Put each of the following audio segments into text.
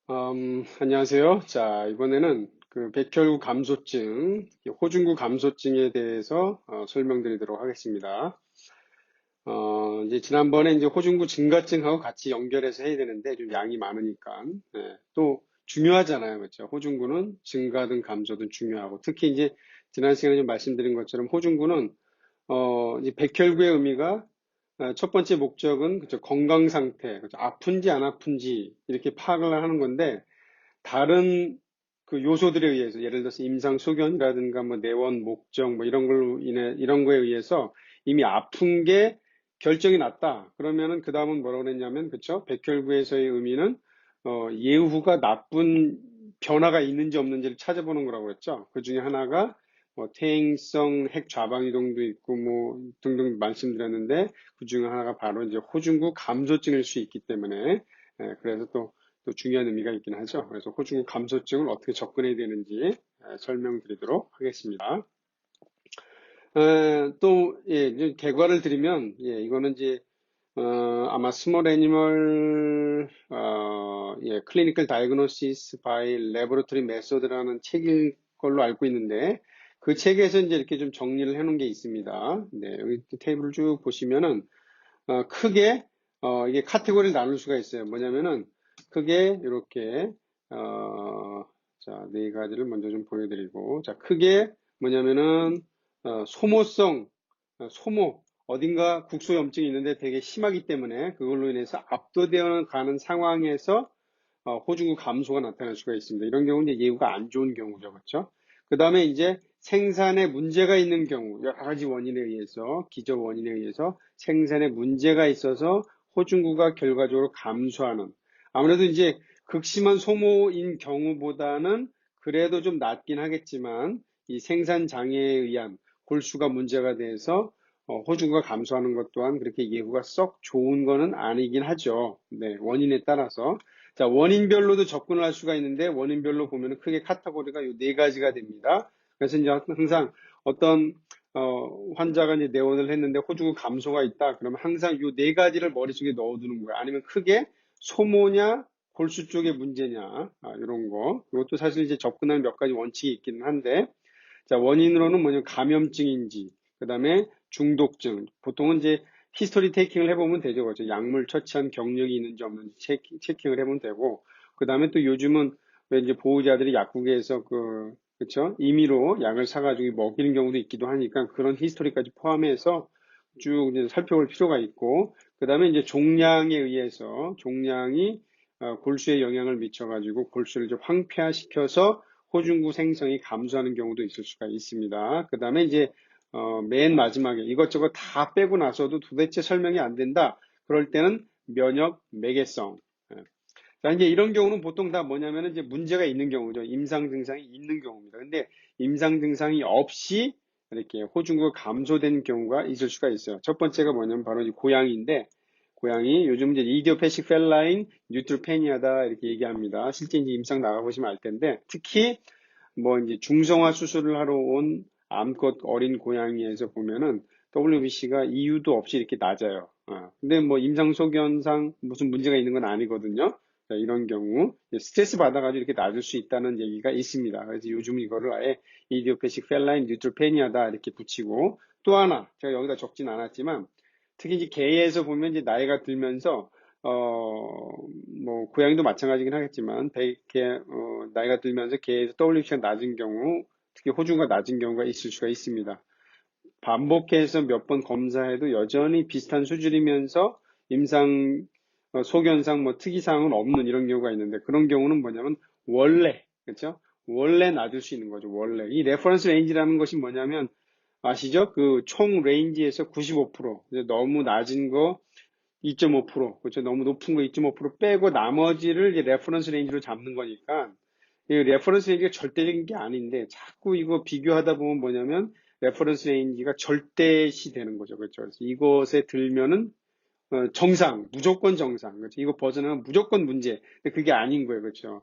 안녕하세요. 자, 이번에는 그 백혈구 감소증, 호중구 감소증에 대해서 설명드리도록 하겠습니다. 이제 지난번에 이제 호중구 증가증하고 같이 연결해서 해야 되는데 좀 양이 많으니까 또 중요하잖아요, 그렇죠? 호중구는 증가든 감소든 중요하고 특히 이제 지난 시간에 좀 말씀드린 것처럼 호중구는 이 백혈구의 의미가 첫 번째 목적은 그죠 건강 상태, 그죠? 아픈지 안 아픈지 이렇게 파악을 하는 건데. 다른 그 요소들에 의해서 예를 들어서 임상 소견이라든가 뭐 내원 목적 뭐 이런 걸로 인해 이런 거에 의해서 이미 아픈 게 결정이 났다. 그러면은 그 다음은 뭐라고 그랬냐면 그쵸? 백혈구에서의 의미는 예후가 나쁜 변화가 있는지 없는지를 찾아보는 거라고 그랬죠. 그 중에 하나가 뭐 퇴행성 핵 좌방 이동도 있고 뭐 등등 말씀드렸는데 그 중에 하나가 바로 이제 호중구 감소증일 수 있기 때문에 그래서 또 중요한 의미가 있긴 하죠. 그래서 호중구 감소증을 어떻게 접근해야 되는지 설명드리도록 하겠습니다. 또 예, 이제 결과를 드리면 예, 이거는 이제 아마 스몰 애니멀 예, 클리니컬 다이그노시스 바이 레보레토리 메소드라는 책일 걸로 알고 있는데 그 책에서 이제 이렇게 좀 정리를 해놓은 게 있습니다. 네, 여기 테이블을 쭉 보시면은 크게 이게 카테고리를 나눌 수가 있어요. 뭐냐면은 크게 이렇게 자, 네 가지를 먼저 좀 보여드리고 자, 크게 뭐냐면은 소모성 소모 어딘가 국소염증이 있는데 되게 심하기 때문에 그걸로 인해서 압도되어 가는 상황에서 호중구 감소가 나타날 수가 있습니다. 이런 경우는 이제 예후가 안 좋은 경우죠. 그렇죠? 그 다음에 이제 생산에 문제가 있는 경우, 여러 가지 원인에 의해서, 기저 원인에 의해서 생산에 문제가 있어서 호중구가 결과적으로 감소하는, 아무래도 이제 극심한 소모인 경우보다는 그래도 좀 낫긴 하겠지만, 이 생산 장애에 의한 골수가 문제가 돼서 호중구가 감소하는 것 또한 그렇게 예후가 썩 좋은 거는 아니긴 하죠. 네, 원인에 따라서. 자, 원인별로도 접근을 할 수가 있는데 원인별로 보면 크게 카테고리가 이 네 가지가 됩니다. 그래서 이제 항상 어떤 환자가 이제 내원을 했는데 호중구 감소가 있다. 그러면 항상 이 네 가지를 머릿속에 넣어두는 거예요. 아니면 크게 소모냐, 골수 쪽의 문제냐, 이런 거. 이것도 사실 이제 접근하는 몇 가지 원칙이 있기는 한데, 자, 원인으로는 뭐냐면 감염증인지, 그 다음에 중독증. 보통은 이제 히스토리 테이킹을 해보면 되죠. 그렇죠? 약물 처치한 경력이 있는지 없는지 체킹을 해보면 되고, 그 다음에 또 요즘은 왜 이제 보호자들이 약국에서 그쵸? 임의로 약을 사가지고 먹이는 경우도 있기도 하니까 그런 히스토리까지 포함해서 쭉 이제 살펴볼 필요가 있고, 그 다음에 이제 종량에 의해서 종량이 골수에 영향을 미쳐가지고 골수를 좀 황폐화시켜서 호중구 생성이 감소하는 경우도 있을 수가 있습니다. 그 다음에 이제 맨 마지막에 이것저것 다 빼고 나서도 도대체 설명이 안 된다. 그럴 때는 면역 매개성. 예. 자, 이제 이런 경우는 보통 다 뭐냐면은 이제 문제가 있는 경우죠. 임상 증상이 있는 경우입니다. 근데 임상 증상이 없이 이렇게 호중구가 감소된 경우가 있을 수가 있어요. 첫 번째가 뭐냐면 바로 이 고양이인데, 고양이 요즘 이제 이디오패식 펠라인 뉴트로페니아다 이렇게 얘기합니다. 실제 이제 임상 나가보시면 알 텐데, 특히 뭐 이제 중성화 수술을 하러 온 암컷 어린 고양이에서 보면은 WBC가 이유도 없이 이렇게 낮아요. 근데 뭐 임상소견상 무슨 문제가 있는 건 아니거든요. 자, 이런 경우 스트레스 받아가지고 이렇게 낮을 수 있다는 얘기가 있습니다. 그래서 요즘 이거를 아예 이디오패식 펠라인 뉴트로페니아다 이렇게 붙이고 또 하나 제가 여기다 적진 않았지만 특히 이제 개에서 보면 이제 나이가 들면서 뭐, 고양이도 마찬가지긴 하겠지만, 나이가 들면서 개에서 WBC가 낮은 경우, 특히 호주가 낮은 경우가 있을 수가 있습니다. 반복해서 몇 번 검사해도 여전히 비슷한 수준이면서 임상, 소견상 뭐 특이사항은 없는 이런 경우가 있는데, 그런 경우는 뭐냐면, 원래, 그렇죠? 원래 낮을 수 있는 거죠, 원래. 이 레퍼런스 레인지라는 것이 뭐냐면, 아시죠? 그 총 레인지에서 95%, 너무 낮은 거, 2.5%, 그렇죠. 너무 높은 거 2.5% 빼고 나머지를 이제 레퍼런스 레인지로 잡는 거니까 이 레퍼런스 레인지가 절대적인 게 아닌데 자꾸 이거 비교하다 보면 뭐냐면 레퍼런스 레인지가 절대시 되는 거죠. 그렇죠. 그래서 이것에 들면은 정상, 무조건 정상. 그렇죠. 이거 벗어나면 무조건 문제. 근데 그게 아닌 거예요. 그렇죠.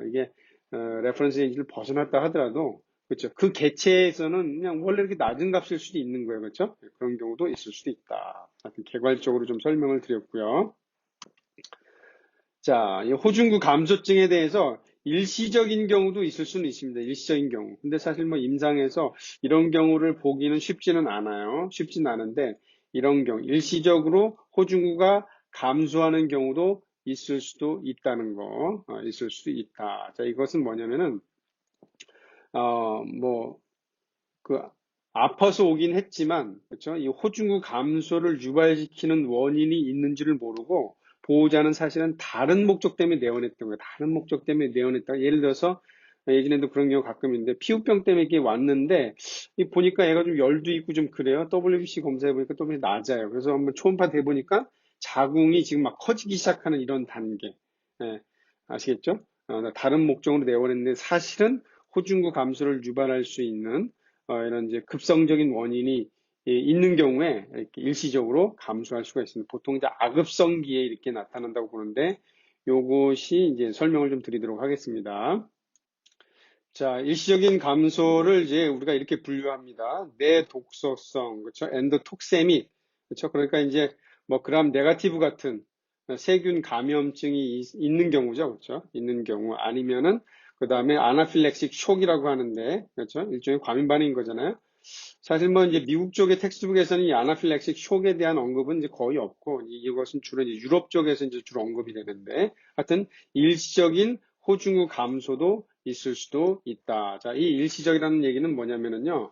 이게 레퍼런스 레인지를 벗어났다 하더라도 그렇죠. 그 개체에서는 그냥 원래 이렇게 낮은 값일 수도 있는 거예요. 그렇죠. 그런 경우도 있을 수도 있다. 하여튼 개괄적으로 좀 설명을 드렸고요. 자, 이 호중구 감소증에 대해서 일시적인 경우도 있을 수는 있습니다. 일시적인 경우. 근데 사실 뭐 임상에서 이런 경우를 보기는 쉽지는 않아요. 쉽지는 않은데 이런 경우 일시적으로 호중구가 감소하는 경우도 있을 수도 있다는 거, 있을 수도 있다. 자, 이것은 뭐냐면은 뭐 그 아파서 오긴 했지만 그렇죠? 이 호중구 감소를 유발시키는 원인이 있는지를 모르고 보호자는 사실은 다른 목적 때문에 내원했던 거예요. 다른 목적 때문에 내원했다. 예를 들어서 예전에도 그런 경우 가끔 있는데 피부병 때문에 이게 왔는데 보니까 애가 좀 열도 있고 좀 그래요. WBC 검사해 보니까 또 낮아요. 그래서 한번 초음파 돼 보니까 자궁이 지금 막 커지기 시작하는 이런 단계. 예, 아시겠죠? 다른 목적으로 내원했는데 사실은 호중구 감소를 유발할 수 있는 이런 이제 급성적인 원인이 있는 경우에 이렇게 일시적으로 감소할 수가 있습니다. 보통 이제 아급성기에 이렇게 나타난다고 보는데 요것이 이제 설명을 좀 드리도록 하겠습니다. 자, 일시적인 감소를 이제 우리가 이렇게 분류합니다. 내독소성, 그렇죠? 엔도톡세믹, 그렇죠? 그러니까 이제 뭐 그람 네가티브 같은 세균 감염증이 있는 경우죠, 그렇죠? 있는 경우 아니면은 그 다음에 아나필렉식 쇼크라고 하는데, 그렇죠? 일종의 과민 반응인 거잖아요. 사실 뭐 이제 미국 쪽의 텍스트북에서는 이 아나필렉식 쇼크에 대한 언급은 이제 거의 없고 이것은 주로 이제 유럽 쪽에서 이제 주로 언급이 되는데 하여튼 일시적인 호중구 감소도 있을 수도 있다. 자, 이 일시적이라는 얘기는 뭐냐면은요,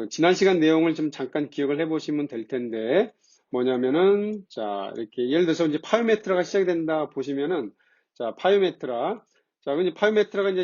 지난 시간 내용을 좀 잠깐 기억을 해보시면 될 텐데, 뭐냐면은, 자, 이렇게, 예를 들어서 이제 파이오메트라가 시작이 된다 보시면은, 자, 파이오메트라. 자, 이제 파이오메트라가 이제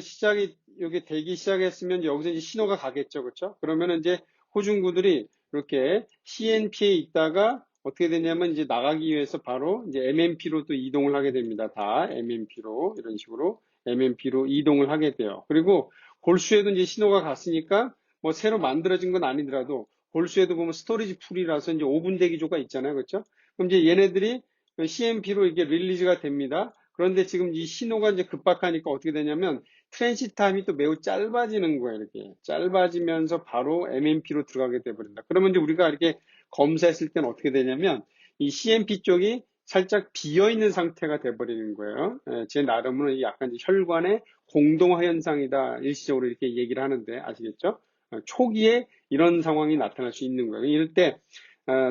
여기 되기 시작했으면 여기서 이제 신호가 가겠죠. 그렇죠? 그러면은 이제 호중구들이 이렇게 CNP에 있다가 어떻게 되냐면 이제 나가기 위해서 바로 이제 MMP로 또 이동을 하게 됩니다. 다 MMP로, 이런 식으로 MMP로 이동을 하게 돼요. 그리고 골수에도 이제 신호가 갔으니까 뭐 새로 만들어진 건 아니더라도 골수에도 보면 스토리지 풀이라서 이제 오분 대기조가 있잖아요. 그렇죠? 그럼 이제 얘네들이 CMP로 이게 릴리즈가 됩니다. 그런데 지금 이 신호가 이제 급박하니까 어떻게 되냐면 트랜sit 타임이 또 매우 짧아지는 거예요. 이렇게 짧아지면서 바로 MMP로 들어가게 돼버린다. 그러면 이제 우리가 이렇게 검사했을 때는 어떻게 되냐면 이 CMP 쪽이 살짝 비어 있는 상태가 돼버리는 거예요. 제 나름으로 약간 혈관의 공동화 현상이다. 일시적으로 이렇게 얘기를 하는데 아시겠죠? 초기에 이런 상황이 나타날 수 있는 거예요. 이럴 때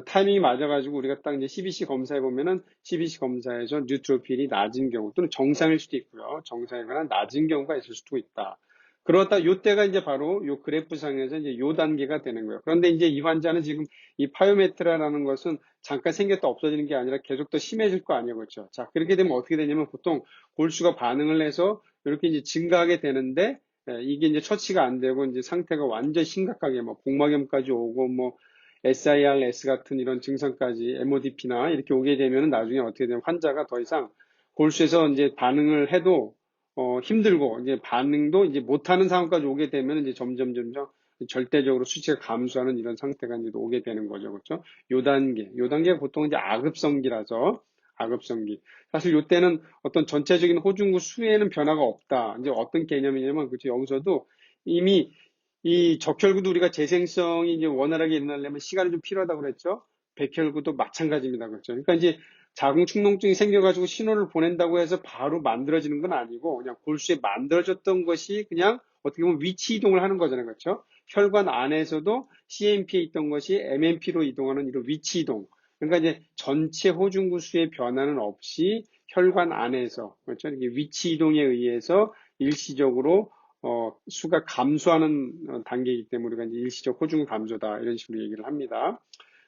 타이밍이 맞아가지고 우리가 딱 이제 CBC 검사해 보면은 CBC 검사에서 뉴트로필이 낮은 경우 또는 정상일 수도 있고요. 정상이거나 낮은 경우가 있을 수도 있다. 그러다 요때가 이제 바로 요 그래프상에서 이제 요 단계가 되는 거예요. 그런데 이제 이 환자는 지금 이 파이오메트라라는 것은 잠깐 생겼다 없어지는 게 아니라 계속 더 심해질 거 아니에요. 그렇죠? 자, 그렇게 되면 어떻게 되냐면 보통 골수가 반응을 해서 이렇게 이제 증가하게 되는데 이게 이제 처치가 안 되고 이제 상태가 완전 심각하게 뭐 복막염까지 오고 뭐 SIRS 같은 이런 증상까지 MODP나 이렇게 오게 되면 나중에 어떻게 되면 환자가 더 이상 골수에서 이제 반응을 해도 힘들고 이제 반응도 이제 못하는 상황까지 오게 되면 이제 점점 절대적으로 수치가 감소하는 이런 상태가 이제 오게 되는 거죠. 그렇죠? 요 단계가 보통 이제 아급성기라서 아급성기. 사실 요때는 어떤 전체적인 호중구 수에는 변화가 없다. 이제 어떤 개념이냐면, 그렇죠. 여기서도 이미 이 적혈구도 우리가 재생성이 이제 원활하게 일어나려면 시간이 좀 필요하다고 그랬죠. 백혈구도 마찬가지입니다. 그렇죠. 그러니까 이제 자궁 축농증이 생겨가지고 신호를 보낸다고 해서 바로 만들어지는 건 아니고 그냥 골수에 만들어졌던 것이 그냥 어떻게 보면 위치 이동을 하는 거잖아요. 그렇죠. 혈관 안에서도 CMP에 있던 것이 MMP로 이동하는 이런 위치 이동. 그러니까 이제 전체 호중구 수의 변화는 없이 혈관 안에서 그렇죠. 이렇게 위치 이동에 의해서 일시적으로 수가 감소하는 단계이기 때문에 우리가 이제 일시적 호중구 감소다 이런 식으로 얘기를 합니다.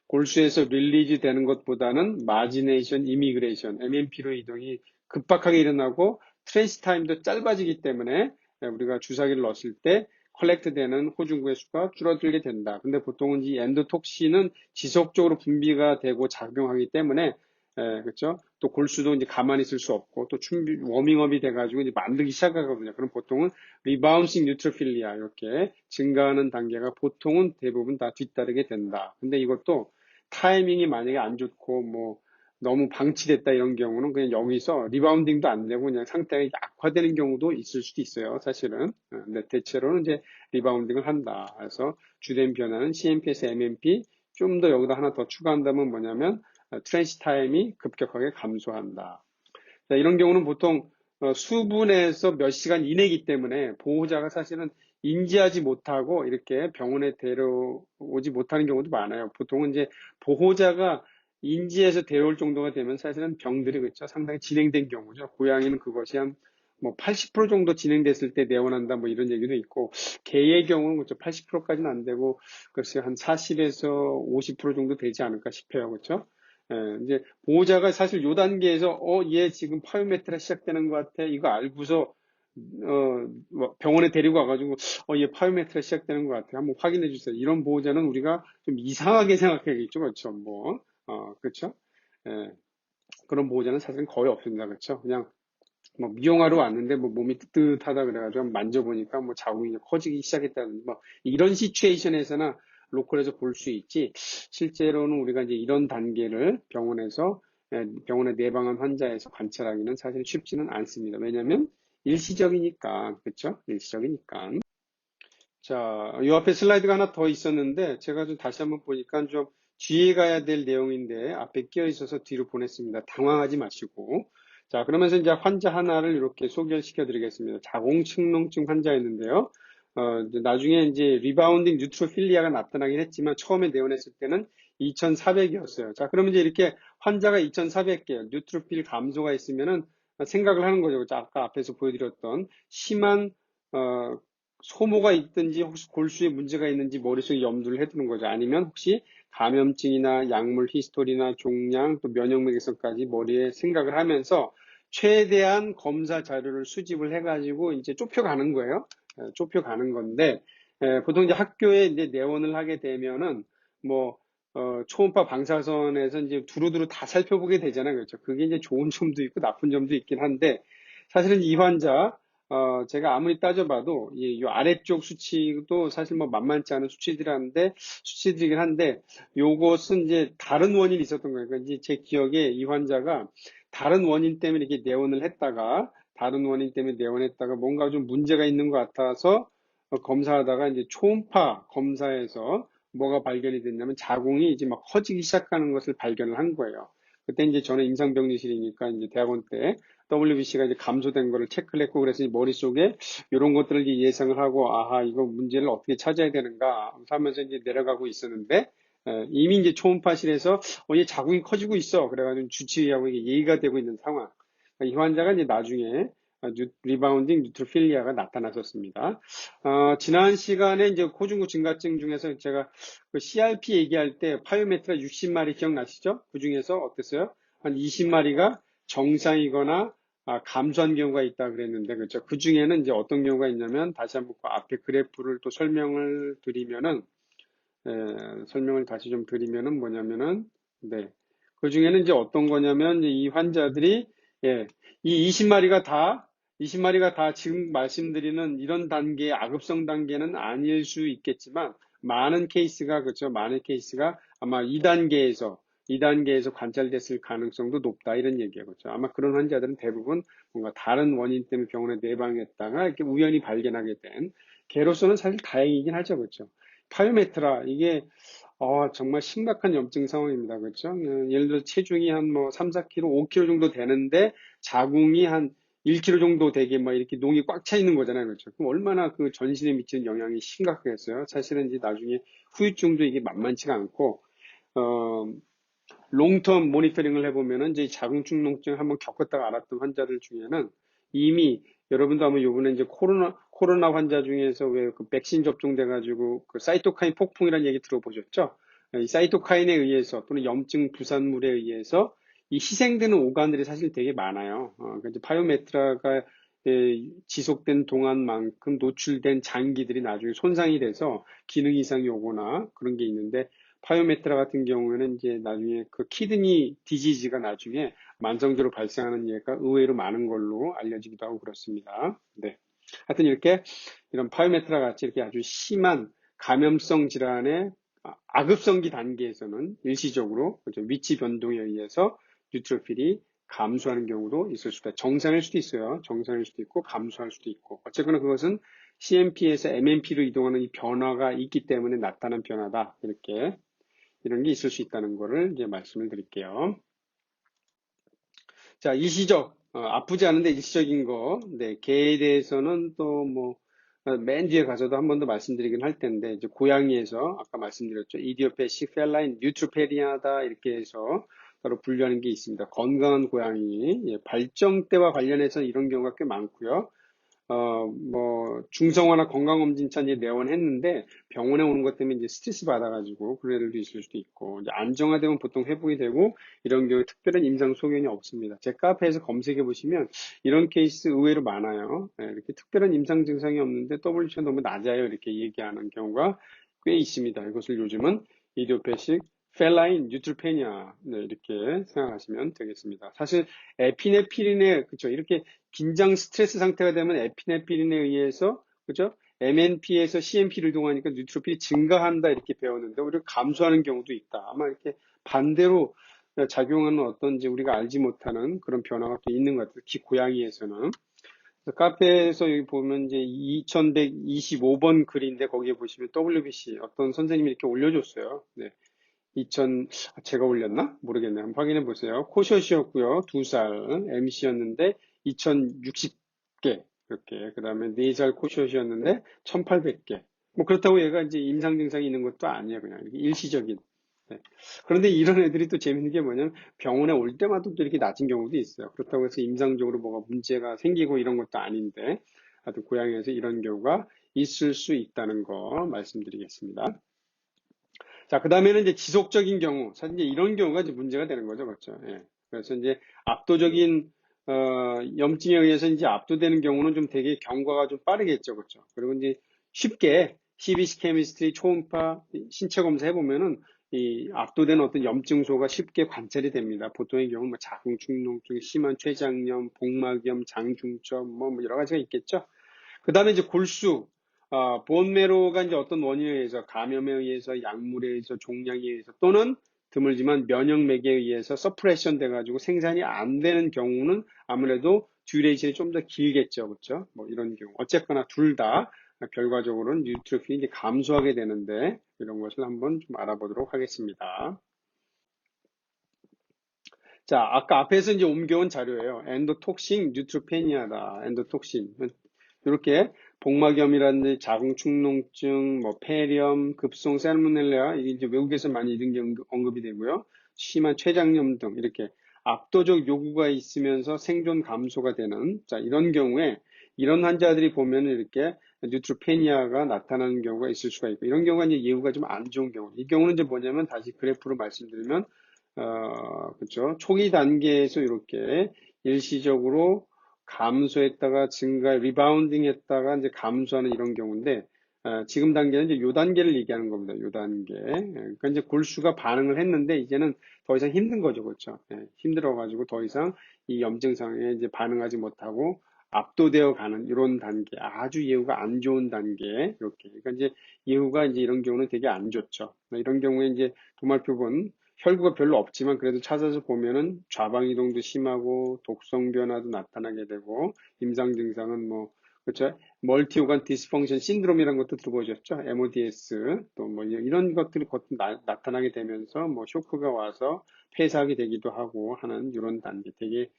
골수에서 릴리즈 되는 것보다는 마지네이션, 이미그레이션, MMP로 이동이 급박하게 일어나고 트랜스 타임도 짧아지기 때문에 우리가 주사기를 넣었을 때 컬렉트 되는 호중구의 수가 줄어들게 된다. 근데 보통은 이 엔도톡신은 지속적으로 분비가 되고 작용하기 때문에 그렇죠? 또 골수도 이제 가만히 있을 수 없고 또 준비 워밍업이 돼가지고 이제 만들기 시작하거든요. 그럼 보통은 리바운싱 뉴트로필리아 이렇게 증가하는 단계가 보통은 대부분 다 뒤따르게 된다. 근데 이것도 타이밍이 만약에 안 좋고 뭐 너무 방치됐다 이런 경우는 그냥 여기서 리바운딩도 안 되고 그냥 상태가 악화되는 경우도 있을 수도 있어요. 사실은. 근데 대체로는 이제 리바운딩을 한다. 그래서 주된 변화는 CMP에서 MMP 좀 더 여기다 하나 더 추가한다면 뭐냐면 트랜시 타임이 급격하게 감소한다. 자, 이런 경우는 보통 수분에서 몇 시간 이내이기 때문에 보호자가 사실은 인지하지 못하고 이렇게 병원에 데려오지 못하는 경우도 많아요. 보통은 이제 보호자가 인지해서 데려올 정도가 되면 사실은 병들이 그렇죠. 상당히 진행된 경우죠. 고양이는 그것이 한 뭐 80% 정도 진행됐을 때 내원한다 뭐 이런 얘기도 있고 개의 경우는 그렇죠. 80%까지는 안 되고 글쎄요 한 40에서 50% 정도 되지 않을까 싶어요. 그렇죠? 이제 보호자가 사실 요 단계에서 얘 지금 파이오메트라 시작되는 것 같아. 이거 알고서 뭐 병원에 데리고 와가지고 얘 파이오메트라 시작되는 것 같아. 한번 확인해 주세요. 이런 보호자는 우리가 좀 이상하게 생각해야겠죠, 그렇죠? 뭐, 그렇죠? 예, 그런 보호자는 사실 거의 없습니다, 그렇죠? 그냥 뭐 미용하러 왔는데 뭐 몸이 뜨뜻하다 그래가지고 한번 만져보니까 뭐 자궁이 커지기 시작했다든지 뭐 이런 시츄에이션에서나 로컬에서 볼 수 있지 실제로는 우리가 이제 이런 단계를 병원에서 병원에 내방한 환자에서 관찰하기는 사실 쉽지는 않습니다. 왜냐하면 일시적이니까 그렇죠? 일시적이니까. 자, 이 앞에 슬라이드가 하나 더 있었는데 제가 좀 다시 한번 보니까 좀 뒤에 가야 될 내용인데 앞에 끼어 있어서 뒤로 보냈습니다. 당황하지 마시고. 자, 그러면서 이제 환자 하나를 이렇게 소개시켜 드리겠습니다. 자궁축농증 환자였는데요. 이제 나중에 이제 리바운딩 뉴트로필리아가 나타나긴 했지만 처음에 내원했을 때는 2,400이었어요. 자, 그러면 이제 이렇게 환자가 2,400개, 뉴트로필 감소가 있으면은 생각을 하는 거죠. 그죠? 아까 앞에서 보여드렸던 심한 어, 소모가 있든지 혹시 골수에 문제가 있는지 머릿속에 염두를 해두는 거죠. 아니면 혹시 감염증이나 약물 히스토리나 종양 또 면역맥에서까지 머리에 생각을 하면서 최대한 검사 자료를 수집을 해가지고 이제 좁혀가는 거예요. 좁혀가는 건데 보통 이제 학교에 이제 내원을 하게 되면은 뭐 초음파 방사선에서 이제 두루두루 다 살펴보게 되잖아요. 그렇죠. 그게 이제 좋은 점도 있고 나쁜 점도 있긴 한데 사실은 이 환자 제가 아무리 따져봐도 이 아래쪽 수치도 사실 뭐 만만치 않은 수치들이긴 한데 요것은 이제 다른 원인이 있었던 거예요. 그러니까 이제 제 기억에 이 환자가 다른 원인 때문에 이렇게 내원을 했다가 다른 원인 때문에 내원했다가 뭔가 좀 문제가 있는 것 같아서 검사하다가 이제 초음파 검사에서 뭐가 발견이 됐냐면 자궁이 이제 막 커지기 시작하는 것을 발견을 한 거예요. 그때 이제 저는 임상병리실이니까 이제 대학원 때 WBC가 이제 감소된 거를 체크를 했고 그래서 머릿속에 이런 것들을 예상을 하고 아하 이거 문제를 어떻게 찾아야 되는가 하면서 이제 내려가고 있었는데 이미 이제 초음파실에서 얘 자궁이 커지고 있어 그래가지고 주치의하고 이게 얘기가 되고 있는 상황. 이 환자가 이제 나중에 리바운딩 뉴트로필리아가 나타났었습니다. 지난 시간에 이제 코중구 증가증 중에서 제가 그 CRP 얘기할 때 파이오메트라 60마리 기억나시죠? 그 중에서 어땠어요? 한 20마리가 정상이거나 감소한 경우가 있다 그랬는데 그렇죠. 그 중에는 이제 어떤 경우가 있냐면 다시 한번 그 앞에 그래프를 또 설명을 드리면은 설명을 다시 좀 드리면은 뭐냐면은 네. 그 중에는 이제 어떤 거냐면 이 환자들이 이 20마리가 다 지금 말씀드리는 이런 단계의 악읍성 단계는 아닐 수 있겠지만 많은 케이스가 그렇죠. 많은 케이스가 아마 2단계에서 관찰됐을 가능성도 높다 이런 얘기예요. 그렇죠. 아마 그런 환자들은 대부분 뭔가 다른 원인 때문에 병원에 내방했다가 이렇게 우연히 발견하게 된 개로서는 사실 다행이긴 하죠. 그렇죠. 파이오메트라 이게 정말 심각한 염증 상황입니다. 그렇죠? 예를 들어 체중이 한 뭐 3, 4kg, 5kg 정도 되는데 자궁이 한 1kg 정도 되게 막 이렇게 농이 꽉 차 있는 거잖아요. 그렇죠? 그럼 얼마나 그 전신에 미치는 영향이 심각하겠어요? 사실은 이제 나중에 후유증도 이게 만만치가 않고 어, 롱텀 모니터링을 해보면은 이제 자궁축농증 한번 겪었다가 알았던 환자들 중에는 이미 여러분도 아마 요번에 이제 코로나 환자 중에서 왜 그 백신 접종돼가지고 그 사이토카인 폭풍이라는 얘기 들어보셨죠? 이 사이토카인에 의해서 또는 염증 부산물에 의해서 이 희생되는 오간들이 사실 되게 많아요. 그러니까 이제 파이오메트라가 지속된 동안만큼 노출된 장기들이 나중에 손상이 돼서 기능 이상이 오거나 그런 게 있는데 파이오메트라 같은 경우에는 이제 나중에 그 키드니 디지즈가 나중에 만성적으로 발생하는 예가 의외로 많은 걸로 알려지기도 하고 그렇습니다. 네. 하여튼 이렇게 이런 파이오메트라 같이 이렇게 아주 심한 감염성 질환의 악읍성기 단계에서는 일시적으로 위치 변동에 의해서 뉴트로필이 감소하는 경우도 있을 수가 정상일 수도 있어요. 정상일 수도 있고 감소할 수도 있고 어쨌거나 그것은 CMP에서 MMP로 이동하는 이 변화가 있기 때문에 나타난 변화다. 이렇게 이런 게 있을 수 있다는 거를 이제 말씀을 드릴게요. 자, 일시적, 아프지 않은데 일시적인 거, 네, 개에 대해서는 또 뭐, 맨 뒤에 가서도 한 번 더 말씀드리긴 할 텐데, 이제 고양이에서 아까 말씀드렸죠. 이디오패식 펠라인 뉴트로페리아다 이렇게 해서 따로 분류하는 게 있습니다. 건강한 고양이, 예, 발정대와 관련해서 이런 경우가 꽤 많고요. 중성화나 건강검진차 이제 내원했는데 병원에 오는 것 때문에 이제 스트레스 받아가지고 그런 애들도 있을 수도 있고, 이제 안정화되면 보통 회복이 되고, 이런 경우에 특별한 임상 소견이 없습니다. 제 카페에서 검색해 보시면 이런 케이스 의외로 많아요. 네, 이렇게 특별한 임상 증상이 없는데 WHO가 너무 낮아요. 이렇게 얘기하는 경우가 꽤 있습니다. 이것을 요즘은 이디오패식 펠라인 뉴트로페니아, 네, 이렇게 생각하시면 되겠습니다. 사실 에피네피린에, 그쵸, 이렇게 긴장 스트레스 상태가 되면 에피네피린에 의해서, 그죠? MNP에서 CNP를 이동하니까 뉴트로필이 증가한다 이렇게 배웠는데 오히려 감소하는 경우도 있다. 아마 이렇게 반대로 작용하는 어떤지 우리가 알지 못하는 그런 변화가 또 있는 것 같아요. 특히 고양이에서는. 그래서 카페에서 여기 보면 이제 2125번 글인데 거기에 보시면 WBC 어떤 선생님이 이렇게 올려줬어요. 네. 2000, 제가 올렸나? 모르겠네요. 한번 확인해 보세요. 코숏이었고요. 2살 MC였는데 2060개 이렇게. 그 다음에 4살 코숏이었는데 1800개. 뭐 그렇다고 얘가 이제 임상 증상이 있는 것도 아니에요. 그냥 이렇게 일시적인. 네. 그런데 이런 애들이 또 재밌는 게 뭐냐면 병원에 올 때마다 또 이렇게 낮은 경우도 있어요. 그렇다고 해서 임상적으로 뭐가 문제가 생기고 이런 것도 아닌데, 하여튼 고양이에서 이런 경우가 있을 수 있다는 거 말씀드리겠습니다. 자, 그 다음에는 이제 지속적인 경우, 사실 이제 이런 경우가 이제 문제가 되는 거죠, 그렇죠? 예. 그래서 이제 압도적인 염증에 의해서 이제 압도되는 경우는 좀 되게 경과가 좀 빠르겠죠, 그렇죠? 그리고 이제 쉽게 CBC 케미스트리 초음파 신체 검사 해보면은 이 압도된 어떤 염증소가 쉽게 관찰이 됩니다. 보통의 경우 뭐 자궁축농증, 심한 췌장염, 복막염, 장중점 뭐 여러 가지가 있겠죠. 그 다음에 이제 골수, 본메로가 이제 어떤 원인에 의해서, 감염에 의해서, 약물에 의해서, 종양에 의해서, 또는 드물지만 면역맥에 의해서 서프레션 돼가지고 생산이 안 되는 경우는 아무래도 듀레이션이 좀 더 길겠죠. 그렇죠? 뭐 이런 경우. 어쨌거나 둘 다 결과적으로는 뉴트로필이 이제 감소하게 되는데, 이런 것을 한번 좀 알아보도록 하겠습니다. 자, 아까 앞에서 이제 옮겨온 자료예요. 엔도톡신 뉴트로페니아다. 엔도톡신. 이렇게 복막염이라든지 자궁축농증, 뭐 폐렴, 급성 살모넬라, 이게 이제 외국에서 많이 이런 게 언급이 되고요. 심한 췌장염 등 이렇게 압도적 요구가 있으면서 생존 감소가 되는, 자, 이런 경우에 이런 환자들이 보면 이렇게 뉴트로페니아가 나타나는 경우가 있을 수가 있고, 이런 경우가 이제 예후가 좀 안 좋은 경우. 이 경우는 이제 뭐냐면 다시 그래프로 말씀드리면 그렇죠. 초기 단계에서 이렇게 일시적으로 감소했다가 증가, 리바운딩 했다가 이제 감소하는 이런 경우인데, 지금 단계는 이제 요 단계를 얘기하는 겁니다. 요 단계. 그러니까 이제 골수가 반응을 했는데, 이제는 더 이상 힘든 거죠. 그렇죠. 힘들어가지고 더 이상 이 염증상에 이제 반응하지 못하고 압도되어 가는 이런 단계. 아주 예후가 안 좋은 단계. 이렇게. 그러니까 이제 예후가 이제 이런 경우는 되게 안 좋죠. 이런 경우에 이제 도말표본 혈구가 별로 없지만 그래도 찾아서 보면은 좌방 이동도 심하고 독성 변화도 나타나게 되고, 임상 증상은 뭐 그렇죠. 멀티 오간 디스펑션 신드롬이라는 것도 들어보셨죠? MODS 또 뭐 이런 것들이 나타나게 되면서 뭐 쇼크가 와서 폐사하게 되기도 하고 하는 이런 단계. 되게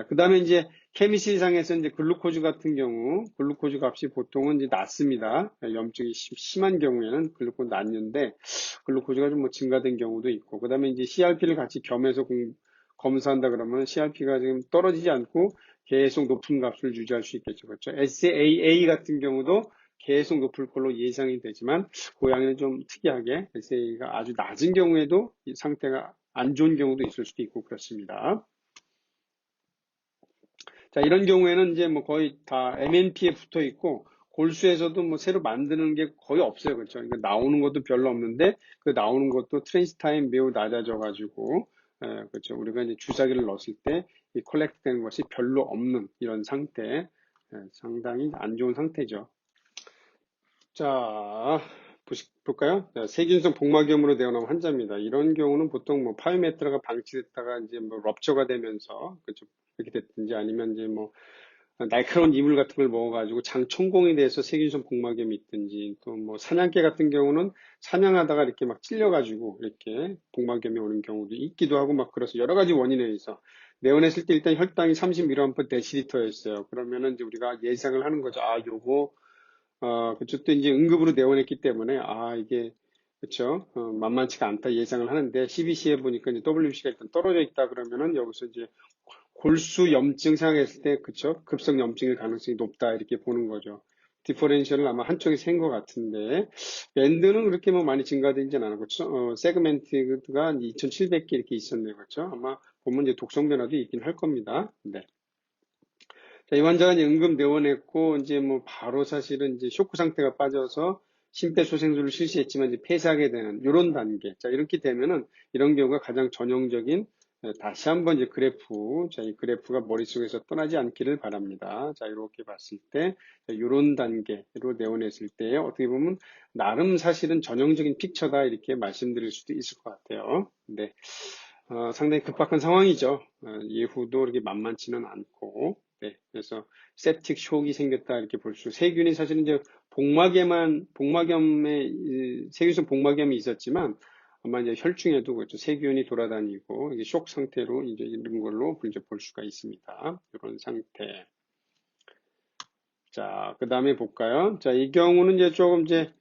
그 다음에 이제 케미실상에서 이제 글루코즈 같은 경우, 글루코즈 값이 보통은 이제 낮습니다. 염증이 심한 경우에는 글루코즈 낮는데, 글루코즈가 좀 뭐 증가된 경우도 있고, 그 다음에 이제 CRP를 같이 겸해서 검사한다 그러면 CRP가 지금 떨어지지 않고 계속 높은 값을 유지할 수 있겠죠. 그렇죠? SAA 같은 경우도 계속 높을 걸로 예상이 되지만, 고양이는 좀 특이하게 SAA가 아주 낮은 경우에도 이 상태가 안 좋은 경우도 있을 수도 있고 그렇습니다. 자, 이런 경우에는 이제 뭐 거의 다 MNP에 붙어 있고, 골수에서도 뭐 새로 만드는 게 거의 없어요. 그렇죠? 그러니까 나오는 것도 별로 없는데, 그 나오는 것도 트랜스 타임 매우 낮아져가지고, 그렇죠. 우리가 이제 주사기를 넣었을 때, 이 컬렉트 되는 것이 별로 없는 이런 상태, 상당히 안 좋은 상태죠. 자, 볼까요? 자, 세균성 복막염으로 되어나온 환자입니다. 이런 경우는 보통 뭐 파이메트라가 방치됐다가 이제 뭐 럽처가 되면서, 그렇죠. 이렇게 됐든지 아니면 이제 뭐 날카로운 이물 같은 걸 먹어가지고 장천공에 대해서 세균성 복막염이 있든지 또 뭐 사냥개 같은 경우는 사냥하다가 이렇게 막 찔려가지고 이렇게 복막염이 오는 경우도 있기도 하고 막 그래서 여러 가지 원인에 의해서 내원했을 때 일단 혈당이 30mg 데시리터였어요. 그러면은 이제 우리가 예상을 하는 거죠. 아, 요거 그쪽 또 이제 응급으로 내원했기 때문에 이게 그쵸 만만치가 않다 예상을 하는데 CBC에 보니까 이제 WBC가 일단 떨어져 있다 그러면은 여기서 이제 골수 염증 생각했을 때, 그쵸? 급성 염증일 가능성이 높다, 이렇게 보는 거죠. 디퍼렌셜은 아마 한쪽이 센 것 같은데, 밴드는 그렇게 뭐 많이 증가되지는 않았고, 세그멘트가 2,700개 이렇게 있었네요. 그렇죠? 아마 보면 이제 독성 변화도 있긴 할 겁니다. 네. 자, 이 환자가 이제 응급 내원했고, 이제 뭐 바로 사실은 이제 쇼크 상태가 빠져서 심폐소생술을 실시했지만 이제 폐사하게 되는 이런 단계. 자, 이렇게 되면은 이런 경우가 가장 전형적인 다시 한번 이제 그래프, 자, 이 그래프가 머릿속에서 떠나지 않기를 바랍니다. 자, 이렇게 봤을 때, 이런 단계로 내원했을 때, 어떻게 보면, 나름 사실은 전형적인 픽처다, 이렇게 말씀드릴 수도 있을 것 같아요. 네. 상당히 급박한 상황이죠. 예후도 그렇게 만만치는 않고, 네. 그래서, septic 쇼크가 생겼다, 이렇게 볼 수. 세균이 사실은 이제 복막염에, 세균성 복막염이 있었지만, 아마 이제 혈중에도 그렇죠. 세균이 돌아다니고, 이게 쇼크 상태로 이제 이런 걸로 이제 볼 수가 있습니다. 이런 상태. 자, 그 다음에 볼까요? 자, 이 경우는 이제 조금 이제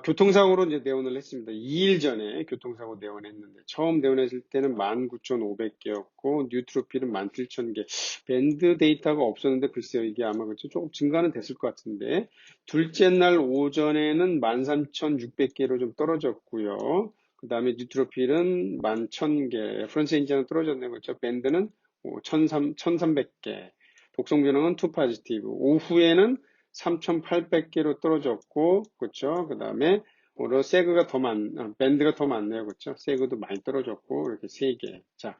교통사고로 이제 내원을 했습니다. 2일 전에 교통사고 내원했는데, 처음 내원했을 때는 19,500개였고, 뉴트로필은 17,000개. 밴드 데이터가 없었는데, 글쎄요, 이게 아마 그렇죠. 조금 증가는 됐을 것 같은데, 둘째 날 오전에는 13,600개로 좀 떨어졌고요. 그 다음에 뉴트로필은 11,000개. 레퍼런스 인자는 떨어졌네요. 그렇죠. 밴드는 1,300개. 독성 변형은 2 포지티브. 오후에는 3,800개로 떨어졌고, 그렇죠? 그 다음에 오히려 세그가 밴드가 더 많네요, 그렇죠? 세그도 많이 떨어졌고, 이렇게 3개. 자,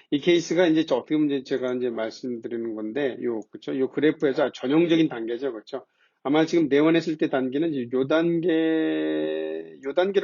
이 케이스가 이제 어떻게 보면 이제 제가 이제 말씀드리는 건데, 그렇죠? 요 그래프에서 전형적인 단계죠, 그렇죠? 아마 지금 내원했을 때 단계는 요 단계로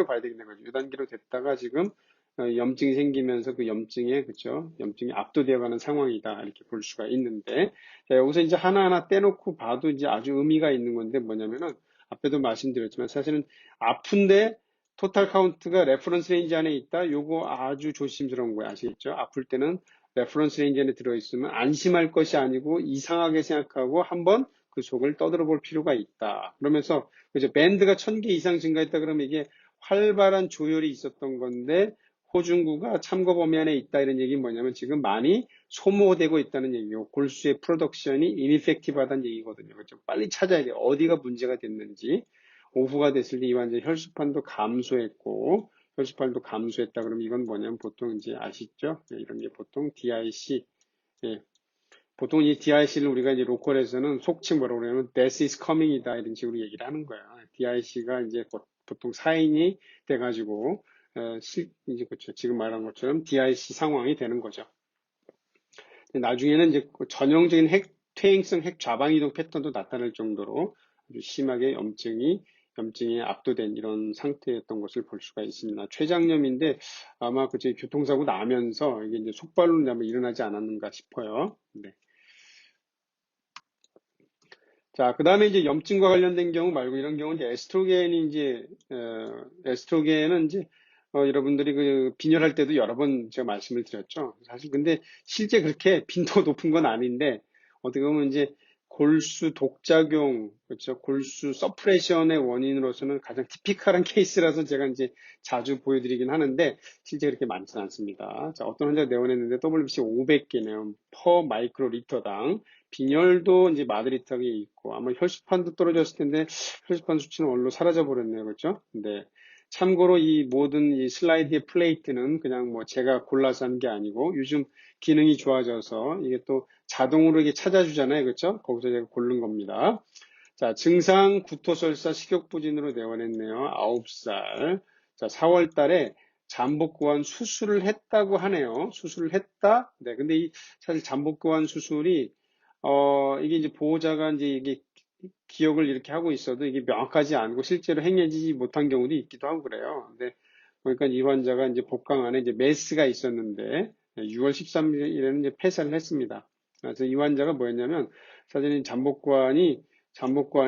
봐야 되겠네요, 그죠? 요 단계로 됐다가 지금 염증이 생기면서 그 염증에, 그쵸? 염증이 압도되어 가는 상황이다. 이렇게 볼 수가 있는데, 자, 여기서 이제 하나하나 떼놓고 봐도 이제 아주 의미가 있는 건데 뭐냐면은, 앞에도 말씀드렸지만 사실은 아픈데 토탈 카운트가 레퍼런스 레인지 안에 있다. 요거 아주 조심스러운 거예요. 아시겠죠? 아플 때는 레퍼런스 레인지 안에 들어있으면 안심할 것이 아니고 이상하게 생각하고 한번 그 속을 떠들어 볼 필요가 있다. 그러면서, 그죠? 밴드가 1,000개 이상 증가했다 그러면 이게 활발한 조혈이 있었던 건데, 호중구가 참고 범위 안에 있다 이런 얘기는 뭐냐면 지금 많이 소모되고 있다는 얘기고 골수의 프로덕션이 인이펙티브하다는 얘기거든요. 그렇죠? 빨리 찾아야 돼요. 어디가 문제가 됐는지. 오후가 됐을 때 이 환자 혈수판도 감소했고 혈수판도 감소했다 그러면 이건 뭐냐면 보통 이제 아시죠? 네, 이런 게 보통 DIC. 예, 보통 이 DIC를 우리가 이제 로컬에서는 속칭 뭐라고 그러냐면 death is coming이다 이런 식으로 얘기를 하는 거예요. DIC가 이제 보통 사인이 돼가지고 이제 그렇죠. 지금 말한 것처럼 DIC 상황이 되는 거죠. 나중에는 이제 전형적인 퇴행성 핵 좌방 이동 패턴도 나타날 정도로 아주 심하게 염증이 압도된 이런 상태였던 것을 볼 수가 있습니다. 췌장염인데 아마 그제 교통사고 나면서 이게 이제 속발로 아마 일어나지 않았는가 싶어요. 네. 자, 그 다음에 이제 염증과 관련된 경우 말고 이런 경우는 이제 에스트로겐은 이제, 여러분들이 그 빈혈할 때도 여러 번 제가 말씀을 드렸죠. 사실 근데 실제 그렇게 빈도가 높은 건 아닌데, 어떻게 보면 이제 골수 독작용, 그렇죠. 골수 서프레션의 원인으로서는 가장 티피컬한 케이스라서 제가 이제 자주 보여드리긴 하는데, 실제 그렇게 많지는 않습니다. 자, 어떤 환자가 내원했는데 WBC 500개네요. 퍼 마이크로 리터당. 빈혈도 이제 마드리탁에 있고 아마 혈수판도 떨어졌을 텐데 혈수판 수치는 원로 사라져 버렸네요. 그렇죠? 근데 참고로 이 모든 이 슬라이드의 플레이트는 그냥 뭐 제가 골라서 한 게 아니고 요즘 기능이 좋아져서 이게 또 자동으로 이게 찾아주잖아요. 그렇죠? 거기서 제가 고른 겁니다. 자, 증상 구토설사 식욕부진으로 내원했네요. 9살. 자, 4월 달에 잠복고환 수술을 했다고 하네요. 수술을 했다? 네, 근데 사실 잠복고환 수술이 이게 이제 보호자가 이제 이게 기억을 이렇게 하고 있어도 이게 명확하지 않고 실제로 행해지지 못한 경우도 있기도 하고 그래요. 근데 보니까 이 환자가 이제 복강 안에 이제 메스가 있었는데 6월 13일에는 이제 폐사를 했습니다. 그래서 이 환자가 뭐였냐면, 사실은 잠복관이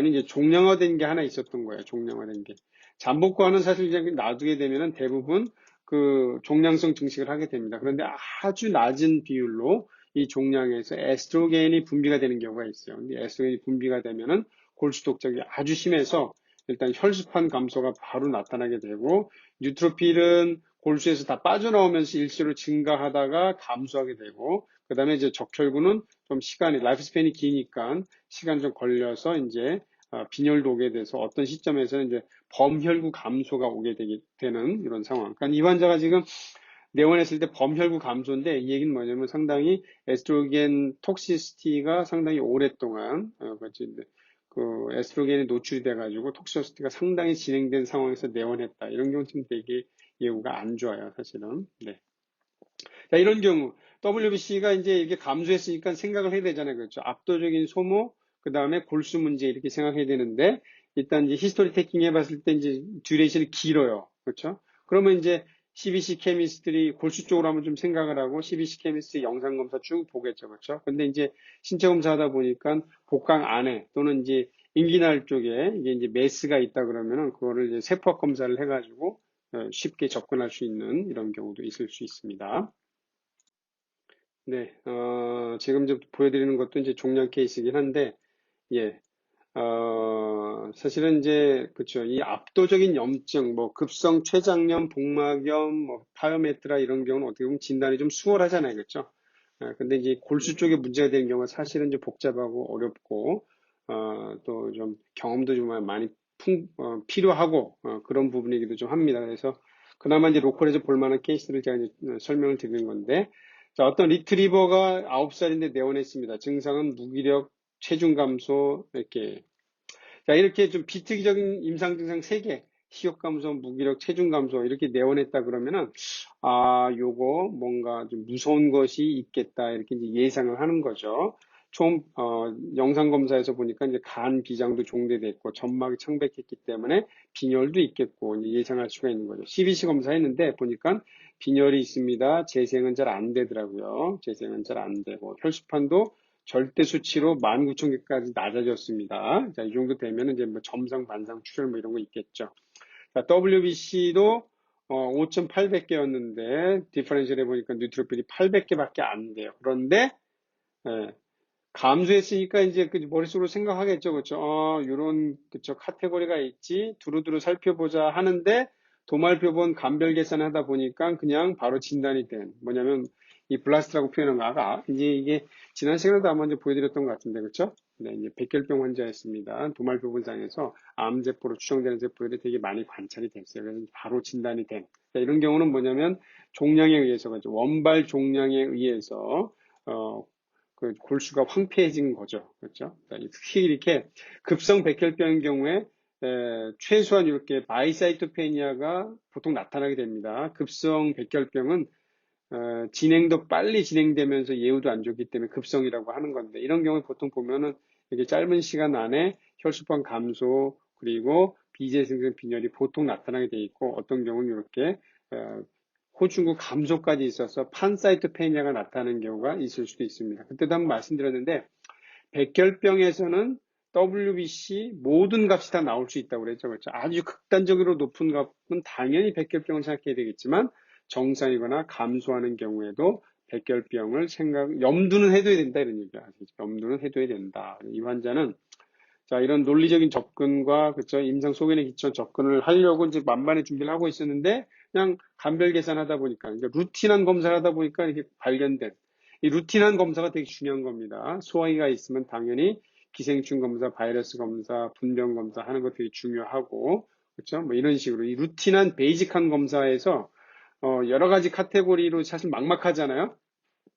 이제 종양화된 게 하나 있었던 거예요. 종양화된 게. 잠복관은 사실 이제 놔두게 되면은 대부분 그 종양성 증식을 하게 됩니다. 그런데 아주 낮은 비율로 이 종양에서 에스트로겐이 분비가 되는 경우가 있어요. 근데 에스트로겐이 분비가 되면은 골수 독적이 아주 심해서 일단 혈수판 감소가 바로 나타나게 되고, 뉴트로필은 골수에서 다 빠져나오면서 일시로 증가하다가 감소하게 되고, 그 다음에 이제 적혈구는 좀 라이프 스팬이 기니까 시간 좀 걸려서 이제 빈혈도 오게 돼서 어떤 시점에서는 이제 범혈구 감소가 오게 되는 이런 상황. 그러니까 이 환자가 지금 내원했을 때 범혈구 감소인데, 이 얘기는 뭐냐면 상당히 에스트로겐 톡시시티가 상당히 오랫동안 그 에스트로겐이 노출이 돼가지고 톡시시티가 상당히 진행된 상황에서 내원했다. 이런 경우는 좀 되게 예후가 안 좋아요, 사실은. 네. 자, 이런 경우 WBC가 이제 이렇게 감소했으니까 생각을 해야 되잖아요. 그렇죠? 압도적인 소모, 그 다음에 골수 문제 이렇게 생각해야 되는데, 일단 이제 히스토리 테이킹 해봤을 때 이제 듀레이션이 길어요. 그렇죠? 그러면 이제 CBC 케미스트리 골수 쪽으로 한번 좀 생각을 하고 CBC 케미스트리 영상 검사 쭉 보겠죠. 그렇죠? 근데 이제 신체 검사 하다 보니까 복강 안에 또는 이제 인기날 쪽에 이게 이제 메스가 있다 그러면은 그거를 이제 세포학 검사를 해가지고 쉽게 접근할 수 있는 이런 경우도 있을 수 있습니다. 네, 지금 좀 보여드리는 것도 이제 종양 케이스이긴 한데, 예, 사실은 이제, 그쵸. 이 압도적인 염증, 뭐, 급성 췌장염, 복막염, 뭐, 파요메트라 이런 경우는 어떻게 보면 진단이 좀 수월하잖아요. 그쵸? 근데 이제 골수 쪽에 문제가 되는 경우가 사실은 좀 복잡하고 어렵고, 또 좀 경험도 좀 많이 필요하고, 그런 부분이기도 좀 합니다. 그래서 그나마 이제 로컬에서 볼 만한 케이스를 제가 이제 설명을 드리는 건데, 자, 어떤 리트리버가 9살인데 내원했습니다. 증상은 무기력, 체중 감소, 이렇게. 자, 이렇게 좀 비특이적인 임상 증상 3개, 식욕 감소, 무기력, 체중 감소, 이렇게 내원했다 그러면은, 요거 뭔가 좀 무서운 것이 있겠다, 이렇게 이제 예상을 하는 거죠. 영상 검사에서 보니까 이제 간 비장도 종대됐고, 점막이 창백했기 때문에 빈혈도 있겠고, 이제 예상할 수가 있는 거죠. CBC 검사했는데, 보니까 빈혈이 있습니다. 재생은 잘 안 되더라고요. 재생은 잘 안 되고, 혈수판도 절대 수치로 19,000개까지 낮아졌습니다. 자, 이 정도 되면 이제 뭐 점성, 반상, 출혈 뭐 이런 거 있겠죠. 자, WBC도 5,800개였는데 디퍼런셜 해보니까 뉴트로필이 800개밖에 안 돼요. 그런데 예, 감소했으니까 이제 그 머릿속으로 생각하겠죠. 그렇죠? 요런 그쵸 카테고리가 있지. 두루두루 살펴보자 하는데 도말표본 간별 계산하다 보니까 그냥 바로 진단이 된 뭐냐면 이 블라스트라고 표현한 거 이제 이게 지난 시간에도 한번 이제 보여드렸던 것 같은데 그렇죠? 네, 이제 백혈병 환자였습니다. 도말표본상에서 암세포로 추정되는 세포들이 되게 많이 관찰이 됐어요. 그래서 바로 진단이 된. 자, 이런 경우는 뭐냐면 종양에 의해서 그렇죠? 원발 종양에 의해서 그 골수가 황폐해진 거죠. 그렇죠? 특히 이렇게 급성 백혈병인 경우에 최소한 이렇게 바이사이토페니아가 보통 나타나게 됩니다. 급성 백혈병은 진행도 빨리 진행되면서 예후도 안 좋기 때문에 급성이라고 하는 건데 이런 경우에 보통 보면은 이렇게 짧은 시간 안에 혈수판 감소 그리고 비재생성 빈혈이 보통 나타나게 돼 있고 어떤 경우는 이렇게 호중구 감소까지 있어서 판사이토페니아가 나타나는 경우가 있을 수도 있습니다. 그때도 한번 말씀드렸는데 백혈병에서는 WBC 모든 값이 다 나올 수 있다고 그랬죠. 그렇죠? 아주 극단적으로 높은 값은 당연히 백혈병을 생각해야 되겠지만 정상이거나 감소하는 경우에도 백혈병을 염두는 해둬야 된다 이런 얘기야. 염두는 해둬야 된다. 이 환자는 자, 이런 논리적인 접근과, 그쵸, 임상 소견에 기초한 접근을 하려고 이제 만반의 준비를 하고 있었는데, 그냥 간별 계산하다 보니까, 그러니까 루틴한 검사를 하다 보니까 이게 발견된, 이 루틴한 검사가 되게 중요한 겁니다. 소화기가 있으면 당연히 기생충 검사, 바이러스 검사, 분변 검사 하는 거 되게 중요하고, 그쵸, 뭐 이런 식으로. 이 루틴한 베이직한 검사에서, 여러 가지 카테고리로 사실 막막하잖아요.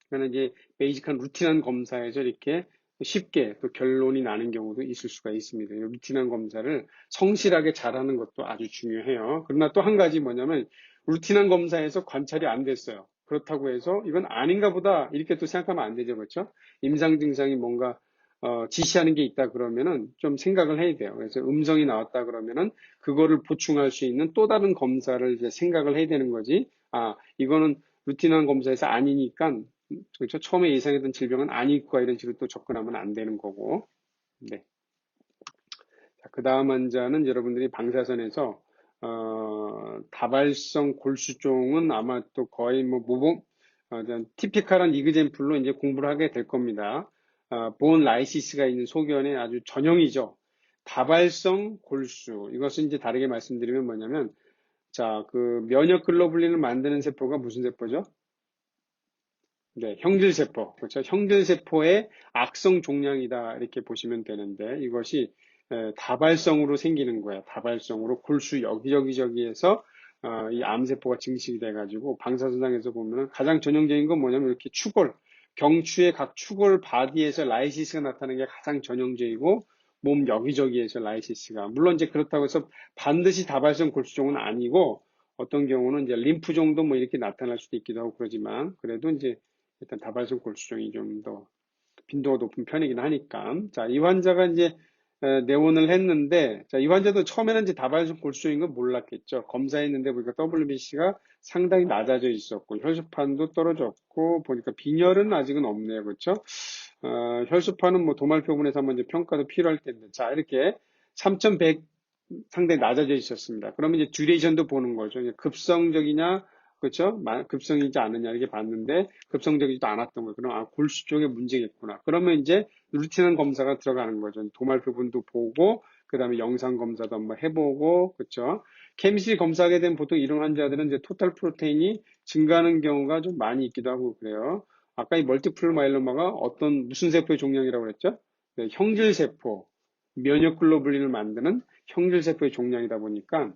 그러면 이제 베이직한 루틴한 검사에서 이렇게 쉽게 또 결론이 나는 경우도 있을 수가 있습니다. 루틴한 검사를 성실하게 잘하는 것도 아주 중요해요. 그러나 또 한 가지 뭐냐면 루틴한 검사에서 관찰이 안 됐어요. 그렇다고 해서 이건 아닌가 보다 이렇게 또 생각하면 안 되죠. 그렇죠? 임상 증상이 뭔가 지시하는 게 있다 그러면은 좀 생각을 해야 돼요. 그래서 음성이 나왔다 그러면은 그거를 보충할 수 있는 또 다른 검사를 이제 생각을 해야 되는 거지. 이거는 루틴한 검사에서 아니니까 그렇죠? 처음에 예상했던 질병은 아니과 이런 식으로 또 접근하면 안 되는 거고. 네. 그 다음 환자는 여러분들이 방사선에서 다발성 골수종은 아마 또 거의 뭐 모범, 티피컬한 이그젠플로 이제 공부를 하게 될 겁니다. 본 라이시스가 있는 소견의 아주 전형이죠. 다발성 골수. 이것은 이제 다르게 말씀드리면 뭐냐면, 자, 그 면역 글로불린을 만드는 세포가 무슨 세포죠? 네, 형질세포. 그렇죠. 형질세포의 악성 종양이다. 이렇게 보시면 되는데, 이것이 다발성으로 생기는 거야. 다발성으로 골수 여기저기저기에서 이 암세포가 증식이 돼가지고, 방사선상에서 보면 가장 전형적인 건 뭐냐면 이렇게 추골, 경추의 각 추골 바디에서 라이시스가 나타나는 게 가장 전형적이고, 몸 여기저기에서 라이시스가. 물론 이제 그렇다고 해서 반드시 다발성 골수종은 아니고, 어떤 경우는 이제 림프종도 뭐 이렇게 나타날 수도 있기도 하고 그러지만, 그래도 이제 일단 다발성 골수종이 좀 더 빈도가 높은 편이긴 하니까. 자, 이 환자가 이제 내원을 했는데, 자, 이 환자도 처음에는 이제 다발성 골수종인 건 몰랐겠죠. 검사했는데 보니까 WBC가 상당히 낮아져 있었고, 혈소판도 떨어졌고, 보니까 빈혈은 아직은 없네요. 그렇죠? 혈소판은 뭐 도말표분에서 한번 이제 평가도 필요할 텐데, 자, 이렇게 3100 상당히 낮아져 있었습니다. 그러면 이제 듀레이션도 보는 거죠. 급성적이냐, 그렇죠? 급성이지 않느냐 이렇게 봤는데 급성적이지도 않았던 거예요. 그럼 골수 쪽에 문제겠구나. 그러면 이제 루틴한 검사가 들어가는 거죠. 도말 부분도 보고 그다음에 영상 검사도 한번 해보고 그렇죠? 케미스트리 검사하게 되면 보통 이런 환자들은 이제 토탈 프로테인이 증가하는 경우가 좀 많이 있기도 하고 그래요. 아까 이 멀티플 마일로마가 어떤 무슨 세포의 종양이라고 그랬죠? 네, 형질세포, 면역 글로불린을 만드는 형질세포의 종양이다 보니까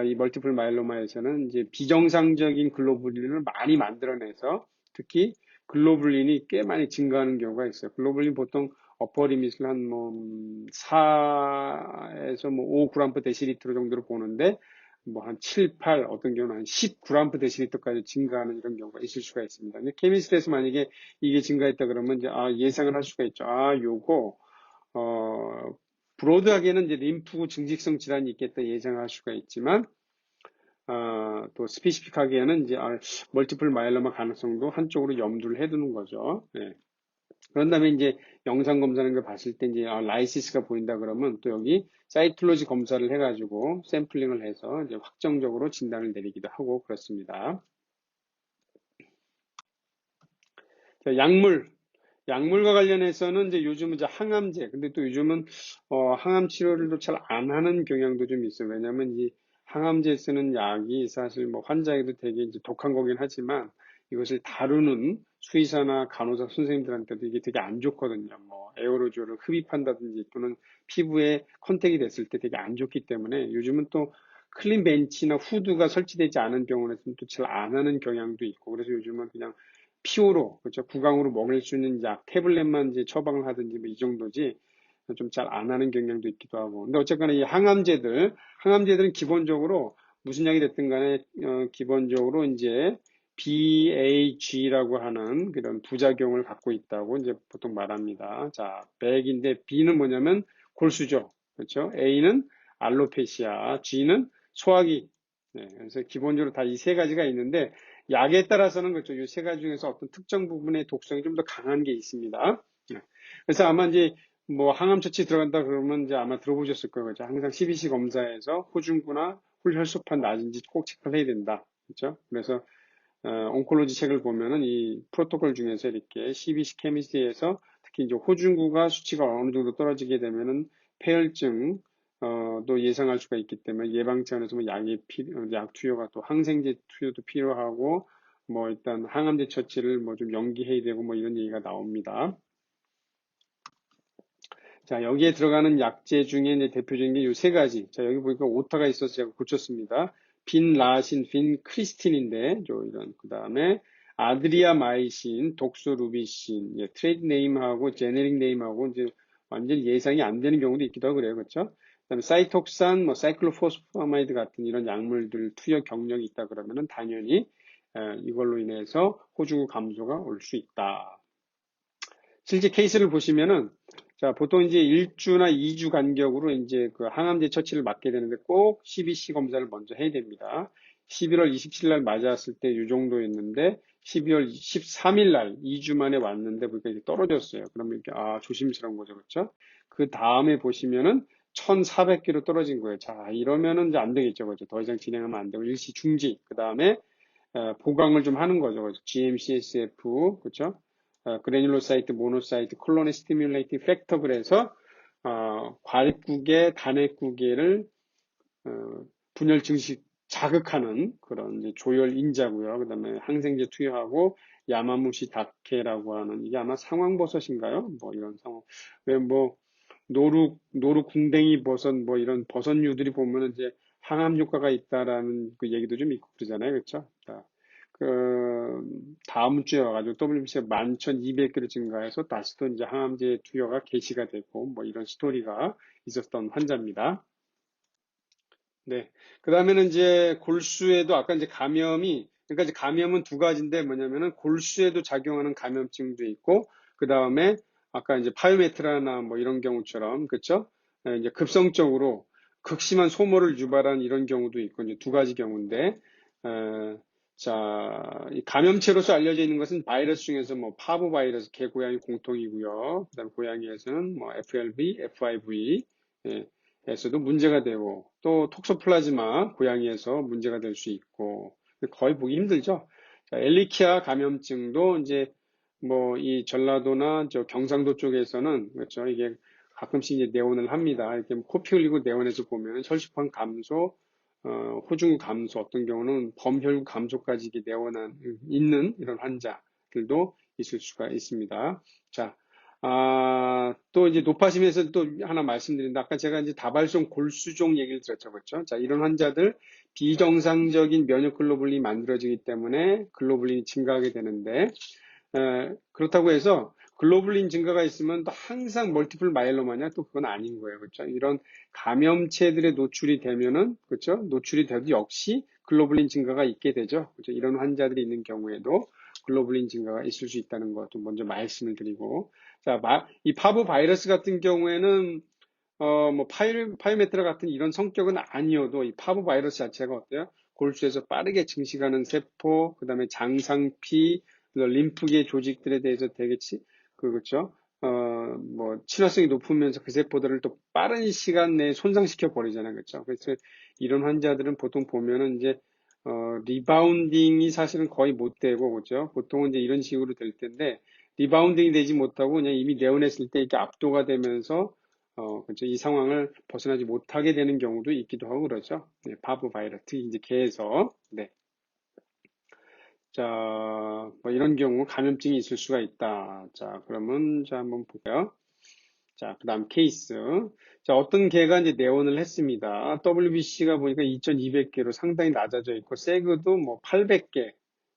이 멀티플 마일로마에서는 이제 비정상적인 글로불린을 많이 만들어내서 특히 글로불린이 꽤 많이 증가하는 경우가 있어요. 글로불린 보통 어퍼 리밋을 한 뭐 4에서 뭐 5g 데시리터 정도로 보는데 뭐 한 7, 8 어떤 경우는 한 10g 데시리터까지 증가하는 이런 경우가 있을 수가 있습니다. 근데 케미스트에서 만약에 이게 증가했다 그러면 이제 예상을 할 수가 있죠. 요거 어, 브로드하게는 이제 림프 증식성 질환이 있겠다 예상할 수가 있지만, 또 스페시픽하게는 이제 멀티플 마이eloma 가능성도 한쪽으로 염두를 해두는 거죠. 네. 그런 다음에 이제 영상 검사하는 걸 봤을 때 이제 라이시스가 보인다 그러면 또 여기 사이톨로지 검사를 해가지고 샘플링을 해서 이제 확정적으로 진단을 내리기도 하고 그렇습니다. 자, 약물과 관련해서는 이제 요즘은 이제 항암제, 근데 또 요즘은 항암 치료를 또 잘 안 하는 경향도 좀 있어요. 왜냐하면 이 항암제 쓰는 약이 사실 뭐 환자에게도 되게 이제 독한 거긴 하지만 이것을 다루는 수의사나 간호사 선생님들한테도 이게 되게 안 좋거든요. 뭐 에어로졸을 흡입한다든지 또는 피부에 컨택이 됐을 때 되게 안 좋기 때문에 요즘은 또 클린 벤치나 후드가 설치되지 않은 병원에서는 또 잘 안 하는 경향도 있고 그래서 요즘은 그냥 피오로, 그렇죠. 구강으로 먹을 수 있는 약, 태블릿만 이제 처방을 하든지 뭐 이 정도지 좀 잘 안 하는 경향도 있기도 하고. 근데 어쨌거나 이 항암제들은 기본적으로 무슨 약이 됐든 간에 기본적으로 이제 BAG라고 하는 그런 부작용을 갖고 있다고 이제 보통 말합니다. 자, 백인데 B는 뭐냐면 골수죠. 그렇죠? A는 알로페시아, G는 소화기. 네, 그래서 기본적으로 다 이 세 가지가 있는데 약에 따라서는 그렇죠. 이 세 가지 중에서 어떤 특정 부분의 독성이 좀 더 강한 게 있습니다. 네. 그래서 아마 이제 뭐 항암 처치 들어간다 그러면 이제 아마 들어보셨을 거예요. 그렇죠? 항상 CBC 검사에서 호중구나 홀혈소판 낮은지 꼭 체크를 해야 된다. 그렇죠? 그래서 온콜로지 책을 보면은 이 프로토콜 중에서 이렇게 CBC 케미스트리에서 특히 이제 호중구가 수치가 어느 정도 떨어지게 되면은 폐혈증 도 예상할 수가 있기 때문에 예방 차원에서 뭐 약 투여가 또 항생제 투여도 필요하고 뭐 일단 항암제 처치를 뭐 좀 연기해야 되고 뭐 이런 얘기가 나옵니다. 자, 여기에 들어가는 약제 중에 이제 대표적인 게 이 세 가지. 자, 여기 보니까 오타가 있어서 제가 고쳤습니다. 빈라신, 빈크리스틴인데, 이런, 그 다음에 아드리아마이신, 독소루비신, 예, 트레이드 네임하고 제네릭 네임하고 이제 완전히 예상이 안 되는 경우도 있기도 하고 그래요. 그렇죠? 그다음에 사이톡산, 뭐 사이클로포스파마이드 같은 이런 약물들 투여 경력이 있다 그러면은 당연히 이걸로 인해서 호주구 감소가 올 수 있다. 실제 케이스를 보시면은 자, 보통 이제 1주나 2주 간격으로 이제 그 항암제 처치를 맡게 되는데 꼭 CBC 검사를 먼저 해야 됩니다. 11월 27일 날 맞았을 때 이 정도였는데 12월 13일 날 2주 만에 왔는데 보니까 이게 떨어졌어요. 그러면 이렇게 조심스러운 거죠. 그렇죠? 그 다음에 보시면은 1,400개로 떨어진 거예요. 자, 이러면은 이제 안 되겠죠. 그죠? 더 이상 진행하면 안 되고 일시 중지. 그 다음에 보강을 좀 하는 거죠. 그죠? GM-CSF, 그렇죠? 그래뉴로사이트, 모노사이트, 콜로니 스티뮬레이팅 팩터 그래서 과립구개, 단핵구개를 분열 증식 자극하는 그런 이제 조혈 인자고요. 그다음에 항생제 투여하고 야마무시 다케라고 하는 이게 아마 상황버섯인가요? 뭐 이런 상황. 왜 뭐 노루 궁뎅이 버섯 뭐 이런 버섯류들이 보면은 이제 항암 효과가 있다라는 그 얘기도 좀 있고 그러잖아요. 그렇죠? 자, 그 다음 주에 와가지고 WBC가 11,200개로 증가해서 다시 또 이제 항암제 투여가 개시가 되고 뭐 이런 스토리가 있었던 환자입니다. 네. 그 다음에는 이제 골수에도 아까 이제 감염이, 그러니까 이제 감염은 두 가지인데 뭐냐면은 골수에도 작용하는 감염증도 있고, 그 다음에 아까 이제 파이오메트라나 뭐 이런 경우처럼, 그쵸? 이제 급성적으로 극심한 소모를 유발한 이런 경우도 있고, 이제 두 가지 경우인데, 에, 자, 이 감염체로서 알려져 있는 것은 바이러스 중에서 뭐 파보 바이러스, 개고양이 공통이고요. 그 다음에 고양이에서는 뭐 FLV, FIV, 에서도 문제가 되고 또 톡소플라즈마 고양이에서 문제가 될 수 있고 거의 보기 힘들죠. 자, 엘리키아 감염증도 이제 뭐 이 전라도나 저 경상도 쪽에서는 그렇죠. 이게 가끔씩 이제 내원을 합니다. 이렇게 코피 흘리고 내원해서 보면 혈소판 감소, 호중 감소, 어떤 경우는 범혈구 감소까지 이게 내원한 있는 이런 환자들도 있을 수가 있습니다. 자, 또 이제 노파심에서 또 하나 말씀드린다. 아까 제가 이제 다발성 골수종 얘기를 드렸죠. 그렇죠? 자, 이런 환자들 비정상적인 면역 글로불린이 만들어지기 때문에 글로불린이 증가하게 되는데, 그렇다고 해서 글로불린 증가가 있으면 또 항상 멀티플 마이엘로마냐? 또 그건 아닌 거예요. 그렇죠? 이런 감염체들에 노출이 되면은, 그렇죠? 노출이 돼도 역시 글로불린 증가가 있게 되죠. 그렇죠? 이런 환자들이 있는 경우에도 글로불린 증가가 있을 수 있다는 것도 먼저 말씀을 드리고, 자, 이 파브 바이러스 같은 경우에는 뭐 파이오메트라 같은 이런 성격은 아니어도 이 파브 바이러스 자체가 어때요? 골수에서 빠르게 증식하는 세포, 그다음에 장상피, 림프계 조직들에 대해서 되게 그렇죠? 뭐 친화성이 높으면서 그 세포들을 또 빠른 시간 내에 손상시켜 버리잖아요, 그렇죠? 그래서 이런 환자들은 보통 보면은 이제 리바운딩이 사실은 거의 못 되고, 그렇죠? 보통은 이제 이런 식으로 될 텐데 리바운딩이 되지 못하고 그냥 이미 내원했을 때 이렇게 압도가 되면서 그렇죠. 이 상황을 벗어나지 못하게 되는 경우도 있기도 하고 그러죠. 네, 바브 바이러스 이제 개에서 네. 자, 뭐 이런 경우 감염증이 있을 수가 있다. 자, 그러면 자 한번 볼까요? 자, 그다음 케이스. 자, 어떤 개가 이제 내원을 했습니다. WBC가 보니까 2,200개로 상당히 낮아져 있고 세그도 뭐 800개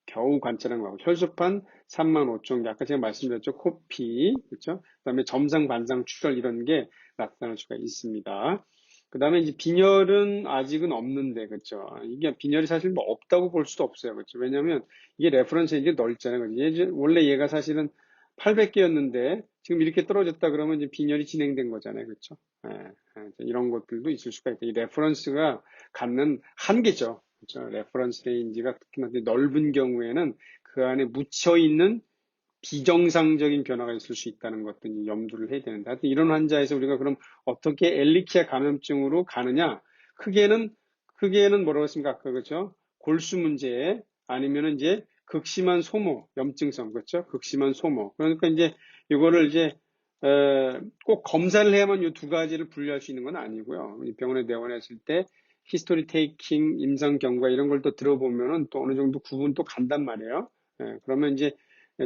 겨우 관찰한 거고 혈소판 35,000개 아까 제가 말씀드렸죠. 코피 그렇죠? 그다음에 점상 반상 출혈 이런 게 나타날 수가 있습니다. 그다음에 이제 빈혈은 아직은 없는데 그렇죠? 이게 빈혈이 사실 뭐 없다고 볼 수도 없어요. 그렇죠? 왜냐면 이게 레퍼런스 이게 넓잖아요. 원래 얘가 사실은 800개였는데 지금 이렇게 떨어졌다 그러면 이제 빈혈이 진행된 거잖아요. 그렇죠? 이런 것들도 있을 수가 있다. 이 레퍼런스가 갖는 한계죠. 그렇죠? 레퍼런스 레인지가 특히나 넓은 경우에는 그 안에 묻혀 있는 비정상적인 변화가 있을 수 있다는 것들 염두를 해야 되는데 하여튼 이런 환자에서 우리가 그럼 어떻게 엘리키아 감염증으로 가느냐 크게는 뭐라고 했습니까? 아까 그렇죠? 골수 문제 아니면은 이제 극심한 소모 염증성 그렇죠? 극심한 소모 그러니까 이제 이거를 이제 꼭 검사를 해야만 이 두 가지를 분류할 수 있는 건 아니고요. 병원에 내원했을 때 히스토리 테이킹 임상 경과 이런 걸 또 들어보면은 또 어느 정도 구분 또 간단 말이에요. 그러면 이제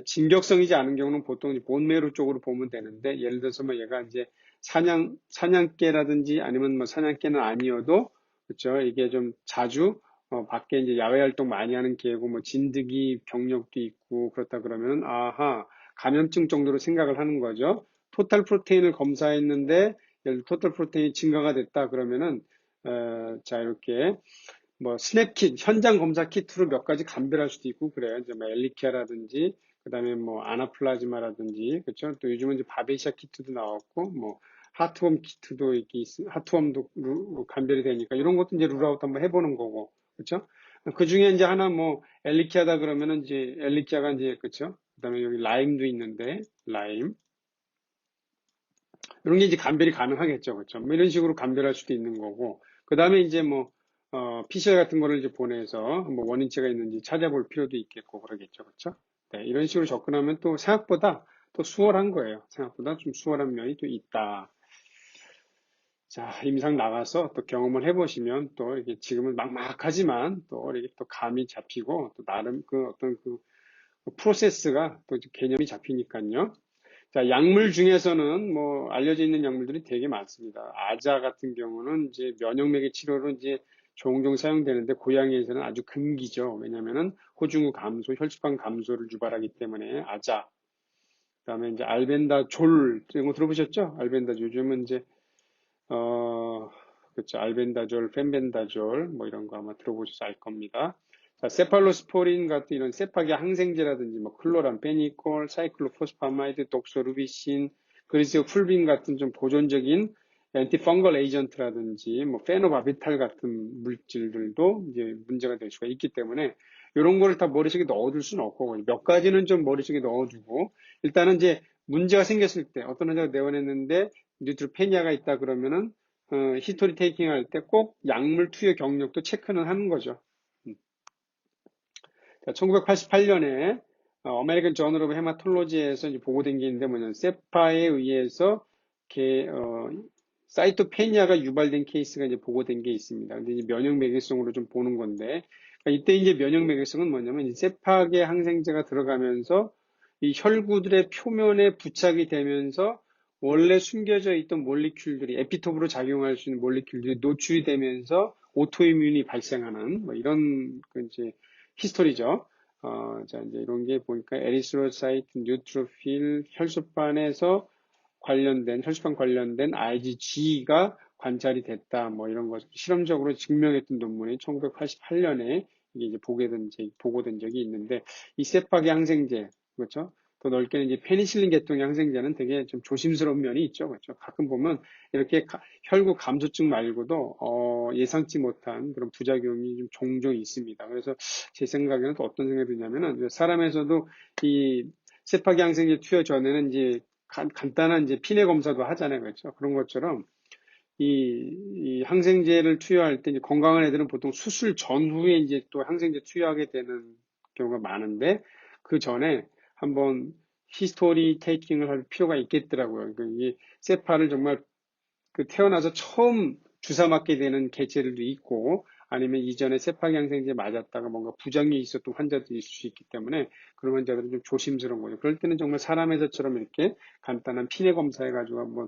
진격성이지 않은 경우는 보통 본메루 쪽으로 보면 되는데 예를 들어서 뭐 얘가 이제 사냥개라든지 아니면 뭐 사냥개는 아니어도 그렇죠 이게 좀 자주 밖에 이제 야외 활동 많이 하는 개고 뭐 진드기 병력도 있고 그렇다 그러면 아하 감염증 정도로 생각을 하는 거죠. 토탈 프로테인을 검사했는데 예를 들어 토탈 프로테인이 증가가 됐다 그러면은 자 이렇게 뭐 스냅킷 현장 검사 키트로 몇 가지 감별할 수도 있고 그래요. 이제 뭐 엘리키아라든지 그다음에 뭐 아나플라즈마라든지 그렇죠. 또 요즘은 이제 바베시아 키트도 나왔고 뭐 하트웜 키트도 이렇게 하트웜도 감별이 되니까 이런 것도 이제 룰아웃 한번 해보는 거고 그렇죠. 그 중에 이제 하나 뭐, 엘리키아다 그러면은 이제, 엘리키아가 이제, 그쵸? 그 다음에 여기 라임도 있는데, 라임. 이런 게 이제 감별이 가능하겠죠. 그쵸? 뭐 이런 식으로 감별할 수도 있는 거고. 그 다음에 이제 뭐, PCR 같은 거를 이제 보내서 뭐 원인체가 있는지 찾아볼 필요도 있겠고, 그러겠죠. 그쵸? 네, 이런 식으로 접근하면 또 생각보다 또 수월한 거예요. 생각보다 좀 수월한 면이 또 있다. 자, 임상 나가서 또 경험을 해보시면 또 이렇게 지금은 막막하지만 또 이렇게 또 감이 잡히고 또 나름 그 어떤 그 프로세스가 또 이제 개념이 잡히니까요. 자, 약물 중에서는 뭐 알려져 있는 약물들이 되게 많습니다. 아자 같은 경우는 이제 면역맥의 치료로 이제 종종 사용되는데 고양이에서는 아주 금기죠. 왜냐면은 호중구 감소, 혈소판 감소를 유발하기 때문에 아자. 그다음에 이제 알벤다졸 이런 거 들어보셨죠? 알벤다졸 요즘은 이제 그렇죠. 알벤다졸, 펜벤다졸, 뭐 이런 거 아마 들어보셔서 알 겁니다. 자, 세팔로스포린 같은 이런 세파계 항생제라든지 뭐 클로람, 페니콜, 사이클로포스파마이드, 독소루비신, 그리스 풀빈 같은 좀 보존적인 엔티펑걸 에이전트라든지 뭐 페노바비탈 같은 물질들도 이제 문제가 될 수가 있기 때문에 이런 거를 다 머릿속에 넣어둘 수는 없고 몇 가지는 좀 머릿속에 넣어두고 일단은 이제 문제가 생겼을 때 어떤 환자가 내원했는데 뉴트로페니아가 있다 그러면은 히스토리 테이킹 할 때 꼭 약물 투여 경력도 체크는 하는 거죠. 1988년에 어메리칸 저널 오브 헤마톨로지에서 이제 보고된 게 있는데 뭐냐면 세파에 의해서 사이토페니아가 유발된 케이스가 이제 보고된 게 있습니다. 근데 이제 면역 매개성으로 좀 보는 건데 그러니까 이때 이제 면역 매개성은 뭐냐면 세파계 항생제가 들어가면서 이 혈구들의 표면에 부착이 되면서 원래 숨겨져 있던 몰리큘들이 에피톱으로 작용할 수 있는 몰리큘들이 노출이 되면서 오토이뮨이 발생하는 뭐 이런 그 이제 히스토리죠. 자, 이제 이런 게 보니까 에리스로사이트, 뉴트로필, 혈소판에서 혈소판 관련된 IgG가 관찰이 됐다. 뭐 이런 것 실험적으로 증명했던 논문이 1988년에 이게 이제 보고된 적이 있는데 이 세파계 항생제, 그렇죠? 더 넓게는 이제 페니실린 계통의 항생제는 되게 좀 조심스러운 면이 있죠. 그렇죠? 가끔 보면 이렇게 혈구 감소증 말고도 예상치 못한 그런 부작용이 좀 종종 있습니다. 그래서 제 생각에는 또 어떤 생각이 드냐면은 사람에서도 이 세파계 항생제 투여 전에는 이제 간단한 이제 피내 검사도 하잖아요. 그렇죠? 그런 것처럼 이 항생제를 투여할 때 이제 건강한 애들은 보통 수술 전후에 이제 또 항생제 투여하게 되는 경우가 많은데 그 전에 한번 히스토리 테이킹을 할 필요가 있겠더라고요. 그러니까 이 세파를 정말 그 태어나서 처음 주사 맞게 되는 개체들도 있고 아니면 이전에 세파경생제 맞았다가 뭔가 부작용이 있었던 환자들이 있을 수 있기 때문에 그런 환자들은 좀 조심스러운 거죠. 그럴 때는 정말 사람에서처럼 이렇게 간단한 피내 검사해가지고 한번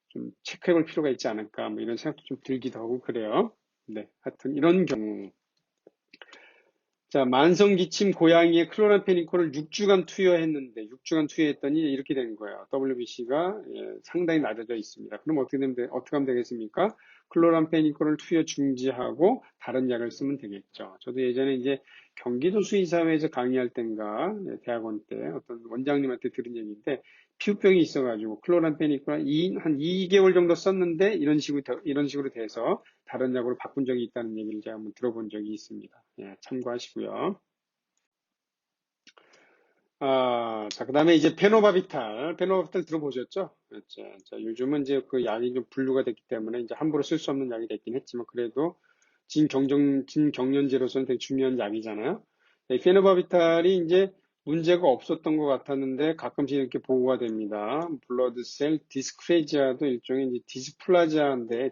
좀 체크해 볼 필요가 있지 않을까 뭐 이런 생각도 좀 들기도 하고 그래요. 네, 하여튼 이런 경우. 자, 만성기침 고양이에 클로람페니콜을 6주간 투여했는데 6주간 투여했더니 이렇게 된 거예요. WBC가 상당히 낮아져 있습니다. 그럼 어떻게 하면 되겠습니까? 클로람페니콜을 투여 중지하고 다른 약을 쓰면 되겠죠. 저도 예전에 이제 경기도 수의사회에서 강의할 땐가 대학원 때 어떤 원장님한테 들은 얘기인데 피부병이 있어가지고 클로람페니콜 한 2개월 정도 썼는데 이런 식으로 돼서 다른 약으로 바꾼 적이 있다는 얘기를 제가 한번 들어본 적이 있습니다. 예, 참고하시고요. 자, 그 다음에 이제 페노바비탈 들어보셨죠? 자, 요즘은 이제 그 약이 좀 분류가 됐기 때문에 이제 함부로 쓸 수 없는 약이 됐긴 했지만 그래도 진경련제로서는 되게 중요한 약이잖아요. 이 페노바비탈이 이제 문제가 없었던 것 같았는데 가끔씩 이렇게 보고가 됩니다. 블러드셀 디스크레지아도 일종의 이제 디스플라자인데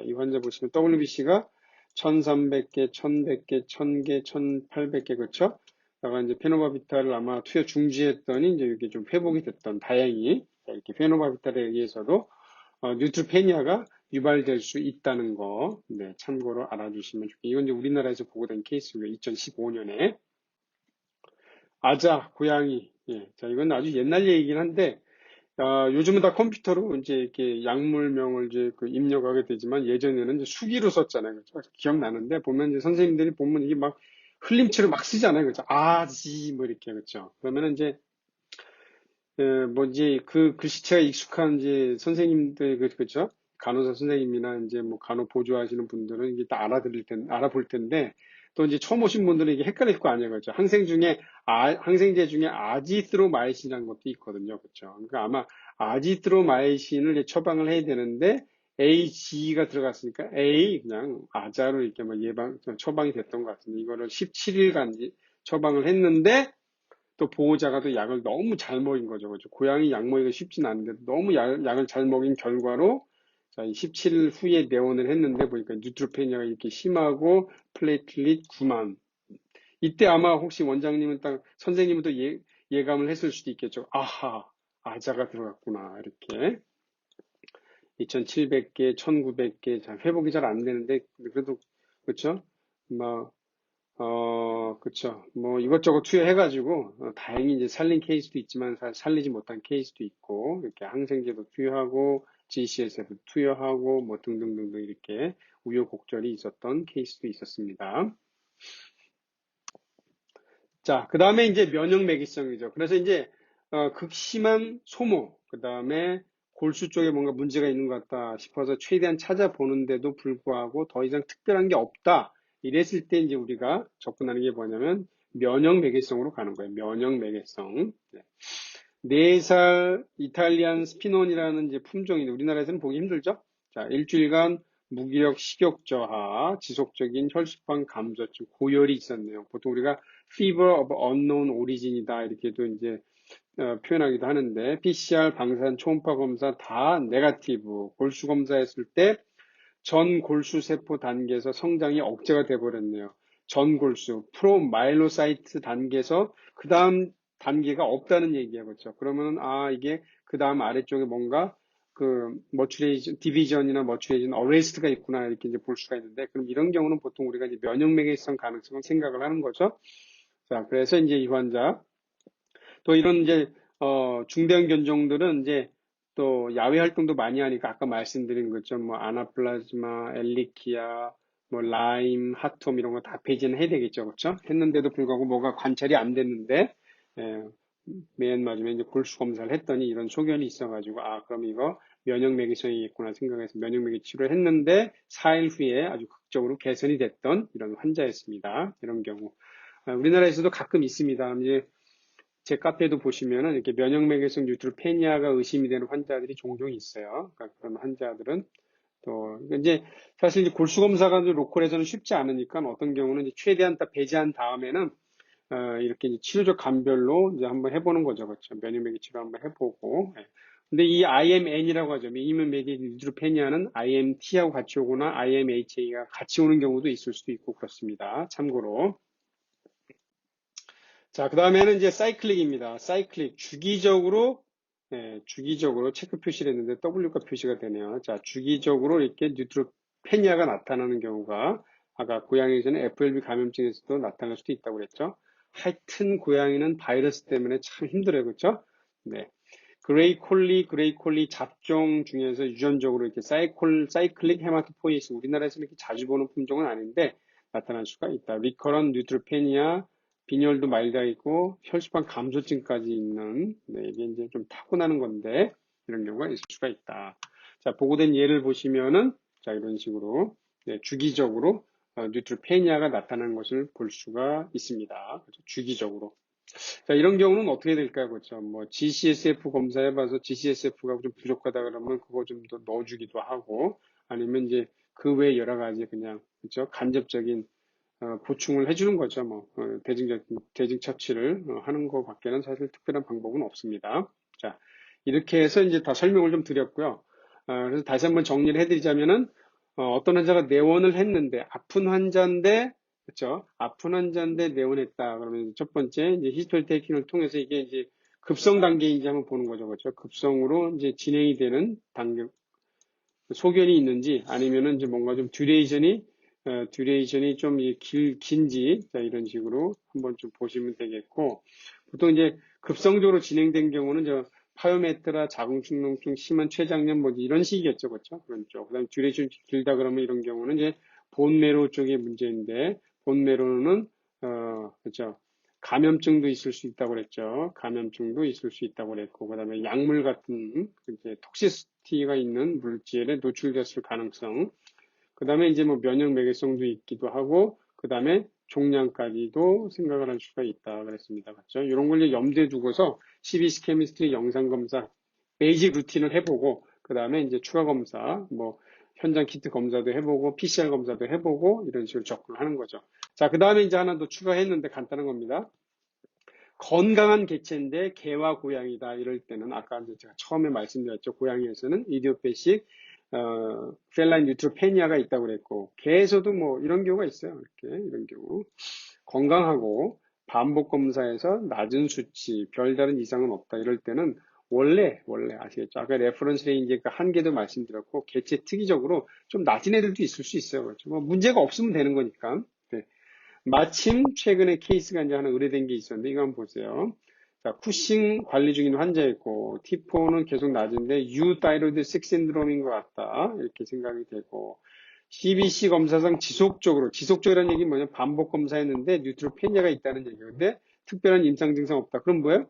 이 환자 보시면 WBC가 1300개, 1100개, 1000개, 1800개 그렇죠? 다가 이제 페노바비탈을 아마 투여 중지했더니 이제 이게 좀 회복이 됐던 다행히 이렇게 페노바비탈에 의해서도 뉴트로페니아가 유발될 수 있다는 거 네, 참고로 알아주시면 좋겠습니다. 이건 이제 우리나라에서 보고된 케이스고요. 2015년에 아자 고양이 자 이건 아주 옛날 얘기긴 한데 요즘은 다 컴퓨터로 이제 이렇게 약물명을 이제 그 입력하게 되지만 예전에는 이제 수기로 썼잖아요. 그렇죠? 기억나는데 보면 이제 선생님들이 보면 이게 막 흘림체로 막 쓰잖아요. 그렇죠? 아지 뭐 이렇게 그렇죠. 그러면은 이제 뭐 이제 그 글씨체가 익숙한 이제 선생님들 그렇죠? 간호사 선생님이나 이제 뭐 간호 보조하시는 분들은 이게 다 알아볼 텐데 또 이제 처음 오신 분들은 이게 헷갈릴 거 아니에요. 그렇죠? 항생제 중에 아지트로마이신이라는 것도 있거든요. 그렇죠? 그러니까 아마 아지트로마이신을 처방을 해야 되는데 AG가 들어갔으니까 A 그냥 아자로 이렇게 뭐 처방이 됐던 것 같은데 이거를 17일간 처방을 했는데 또 보호자가 또 약을 너무 잘 먹인 거죠. 그렇죠? 고양이 약 먹이기가 쉽진 않은데 너무 약을 잘 먹인 결과로 자, 17일 후에 내원을 했는데 보니까 뉴트로페니아가 이렇게 심하고 플레이틀릿 9만. 이때 아마 혹시 원장님은 딱 선생님은 또 예감을 했을 수도 있겠죠. 아하, 아자가 들어갔구나. 이렇게 2,700개, 1,900개 회복이 잘 안 되는데 그래도 그렇죠? 뭐 그쵸. 뭐, 이것저것 투여해가지고, 다행히 이제 살린 케이스도 있지만, 살리지 못한 케이스도 있고, 이렇게 항생제도 투여하고, GCS도 투여하고, 뭐, 등등등등 이렇게 우여곡절이 있었던 케이스도 있었습니다. 자, 그 다음에 이제 면역 매개성이죠. 그래서 이제, 극심한 소모, 그 다음에 골수 쪽에 뭔가 문제가 있는 것 같다 싶어서 최대한 찾아보는데도 불구하고 더 이상 특별한 게 없다. 이랬을 때 이제 우리가 접근하는 게 뭐냐면 면역 매개성으로 가는 거예요. 면역 매개성. 네. 4살 이탈리안 스피논이라는 이제 품종인데 우리나라에서는 보기 힘들죠? 자, 일주일간 무기력 식욕 저하, 지속적인 혈소판 감소증, 고열이 있었네요. 보통 우리가 fever of unknown origin이다 이렇게도 이제 표현하기도 하는데 PCR, 방사선, 초음파 검사 다 네거티브. 골수 검사했을 때 전 골수 세포 단계에서 성장이 억제가 돼버렸네요. 전 골수, 프로마일로사이트 단계에서 그 다음 단계가 없다는 얘기예요. 그렇죠? 그러면 이게 그 다음 아래쪽에 뭔가 그 머추레이션, 디비전이나 머추레이션, 어레스트가 있구나 이렇게 이제 볼 수가 있는데 그럼 이런 경우는 보통 우리가 이제 면역매개성 가능성을 생각을 하는 거죠. 자, 그래서 이제 이 환자 또 이런 이제 중대형 견종들은 이제 또 야외 활동도 많이 하니까 아까 말씀드린 것처럼 뭐 아나플라즈마, 엘리키아, 뭐 라임, 핫톰 이런 거 다 폐지는 해야 되겠죠, 그렇죠? 했는데도 불구하고 뭐가 관찰이 안 됐는데 예, 맨 마지막에 이제 골수 검사를 했더니 이런 소견이 있어가지고 그럼 이거 면역매개성이겠구나 생각해서 면역매개 치료를 했는데 4일 후에 아주 극적으로 개선이 됐던 이런 환자였습니다. 이런 경우 우리나라에서도 가끔 있습니다. 이제 제 카페도 보시면은 이렇게 면역맥에서 뉴트로페니아가 의심이 되는 환자들이 종종 있어요. 그러니까 그런 환자들은 또 이제 사실 이제 골수 검사가 로컬에서는 쉽지 않으니까 어떤 경우는 이제 최대한 다 배제한 다음에는 이렇게 이제 치료적 감별로 이제 한번 해보는 거죠, 그렇죠? 면역맥 치료 한번 해보고. 예. 근데 이 IMN이라고 하죠. 미니멈 메디 뉴트로페니아는 IMT하고 같이 오거나 IMHA가 같이 오는 경우도 있을 수도 있고 그렇습니다. 참고로. 자, 그 다음에는 이제 사이클릭입니다. 사이클릭. 주기적으로 체크 표시를 했는데 W가 표시가 되네요. 자, 주기적으로 이렇게 뉴트로페니아가 나타나는 경우가 아까 고양이에서는 FLB 감염증에서도 나타날 수도 있다고 그랬죠. 하여튼 고양이는 바이러스 때문에 참 힘들어요. 그렇죠? 네. 그레이 콜리 잡종 중에서 유전적으로 이렇게 사이클릭 헤마토포이스 우리나라에서 이렇게 자주 보는 품종은 아닌데 나타날 수가 있다. 리커런 뉴트로페니아 빈혈도 말려 있고 혈소판 감소증까지 있는 이게 이제 좀 타고나는 건데 이런 경우가 있을 수가 있다. 자, 보고된 예를 보시면은 자, 이런 식으로 주기적으로 뉴트로페니아가 나타나는 것을 볼 수가 있습니다. 그렇죠? 주기적으로. 자, 이런 경우는 어떻게 될까요? 그렇죠. 뭐, GCSF 검사해봐서 GCSF가 좀 부족하다 그러면 그거 좀 더 넣어주기도 하고, 아니면 이제 그 외에 여러 가지 그냥, 그렇죠. 간접적인, 보충을 해주는 거죠. 뭐, 대증 처치를 하는 것 밖에는 사실 특별한 방법은 없습니다. 자, 이렇게 해서 이제 다 설명을 좀 드렸고요. 그래서 다시 한번 정리를 해드리자면은, 어떤 환자가 내원을 했는데, 아픈 환자인데, 그렇죠? 아픈 환자인데 내원했다. 그러면 첫 번째 이제 히스토리 테이킹을 통해서 이게 이제 급성 단계인지 한번 보는 거죠. 그렇죠? 급성으로 이제 진행이 되는 단계 소견이 있는지 아니면은 이제 뭔가 좀 듀레이션이 좀 긴지 자, 이런 식으로 한번 좀 보시면 되겠고 보통 이제 급성적으로 진행된 경우는 저 파요메트라 자궁축농증 심한 췌장염 뭐 이런 식이겠죠. 그렇죠? 그런 쪽. 그다음에 듀레이션이 길다 그러면 이런 경우는 이제 본메로 쪽의 문제인데 본메로는 그렇죠. 감염증도 있을 수 있다고 그랬죠. 감염증도 있을 수 있다고 그랬고, 그 다음에 약물 같은, 이제, 톡시스티가 있는 물질에 노출됐을 가능성, 그 다음에 이제 뭐 면역 매개성도 있기도 하고, 그 다음에 종양까지도 생각을 할 수가 있다 그랬습니다. 맞죠? 이런 걸 이제 염두에 두고서 CBC 케미스트리 영상 검사 베이직 루틴을 해보고 그 다음에 이제 추가 검사 뭐 현장 키트 검사도 해보고 PCR 검사도 해보고 이런 식으로 접근을 하는 거죠. 자, 그 다음에 이제 하나 더 추가했는데 간단한 겁니다. 건강한 개체인데 개와 고양이다 이럴 때는 아까 이제 제가 처음에 말씀드렸죠. 고양이에서는 이디오패식 펠라인 뉴트로페니아가 있다고 그랬고 개에서도 뭐 이런 경우가 있어요. 이렇게 이런 경우 건강하고 반복 검사에서 낮은 수치 별다른 이상은 없다 이럴 때는 원래 아시겠죠? 아까 레퍼런스 레인지 그 한계도 말씀드렸고 개체 특이적으로 좀 낮은 애들도 있을 수 있어요. 그렇죠? 뭐 문제가 없으면 되는 거니까. 네. 마침 최근에 케이스가 이제 하나 의뢰된 게 있었는데 이거 한번 보세요. 자, 쿠싱 관리 중인 환자였고 T4는 계속 낮은데 유타이로이드 6 신드롬인 것 같다 이렇게 생각이 되고 CBC 검사상 지속적이라는 얘기는 뭐냐면 반복 검사했는데 뉴트로페니아가 있다는 얘기예요. 근데 특별한 임상 증상 없다. 그럼 뭐예요?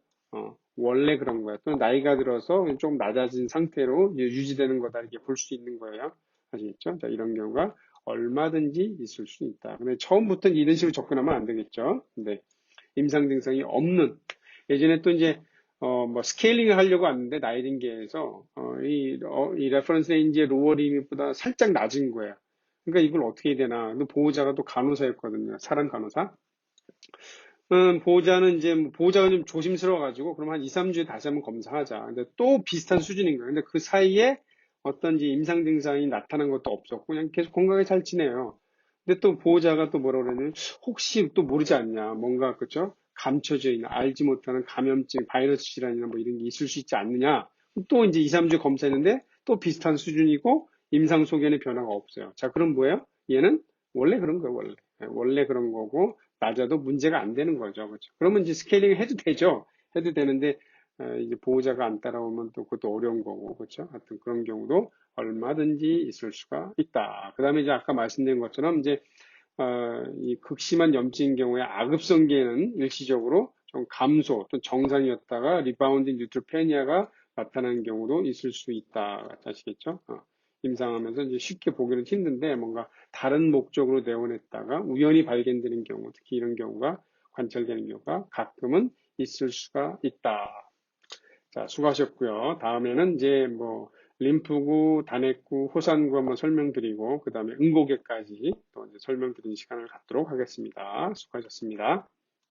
원래 그런 거야. 또는 나이가 들어서 좀 낮아진 상태로 유지되는 거다 이렇게 볼 수 있는 거예요. 아시겠죠? 자, 이런 경우가 얼마든지 있을 수 있다. 근데 처음부터는 이런 식으로 접근하면 안 되겠죠. 근데 임상 증상이 없는 예전에 또 이제 뭐 스케일링을 하려고 하는데 나이팅게일에서 이 레퍼런스 레인지의 로어 리밋보다 살짝 낮은 거예요. 그러니까 이걸 어떻게 해야 되나? 근데 보호자가 또 간호사였거든요. 사람 간호사. 보호자는 이제 보호자가 좀 조심스러워가지고 그럼 한 2, 3주에 다시 한번 검사하자. 근데 또 비슷한 수준인 거예요. 근데 그 사이에 어떤지 임상 증상이 나타난 것도 없었고 그냥 계속 건강하게 잘 지내요. 근데 또 보호자가 또 뭐라 그러냐면 혹시 또 모르지 않냐. 뭔가 그죠? 감춰져 있는 알지 못하는 감염증, 바이러스 질환이나 뭐 이런 게 있을 수 있지 않느냐. 또 이제 2, 3주 검사했는데 또 비슷한 수준이고 임상 소견의 변화가 없어요. 자, 그럼 뭐예요? 얘는 원래 그런 거예요, 원래. 원래 그런 거고 낮아도 문제가 안 되는 거죠. 그렇죠? 그러면 이제 스케일링 해도 되죠. 해도 되는데 이제 보호자가 안 따라오면 또 그것도 어려운 거고 그렇죠. 하여튼 그런 경우도 얼마든지 있을 수가 있다. 그 다음에 이제 아까 말씀드린 것처럼 이제 이 극심한 염증인 경우에 악읍성계는 일시적으로 좀 감소 또 정상이었다가 리바운드 뉴트로페니아가 나타나는 경우도 있을 수 있다. 아시겠죠? 임상하면서 이제 쉽게 보기는 힘든데 뭔가 다른 목적으로 내원했다가 우연히 발견되는 경우, 특히 이런 경우가 관찰되는 경우가 가끔은 있을 수가 있다. 자, 수고하셨고요. 다음에는 이제 뭐 림프구, 단핵구, 호산구 한번 설명드리고 그 다음에 응고개까지 또 이제 설명드리는 시간을 갖도록 하겠습니다. 수고하셨습니다.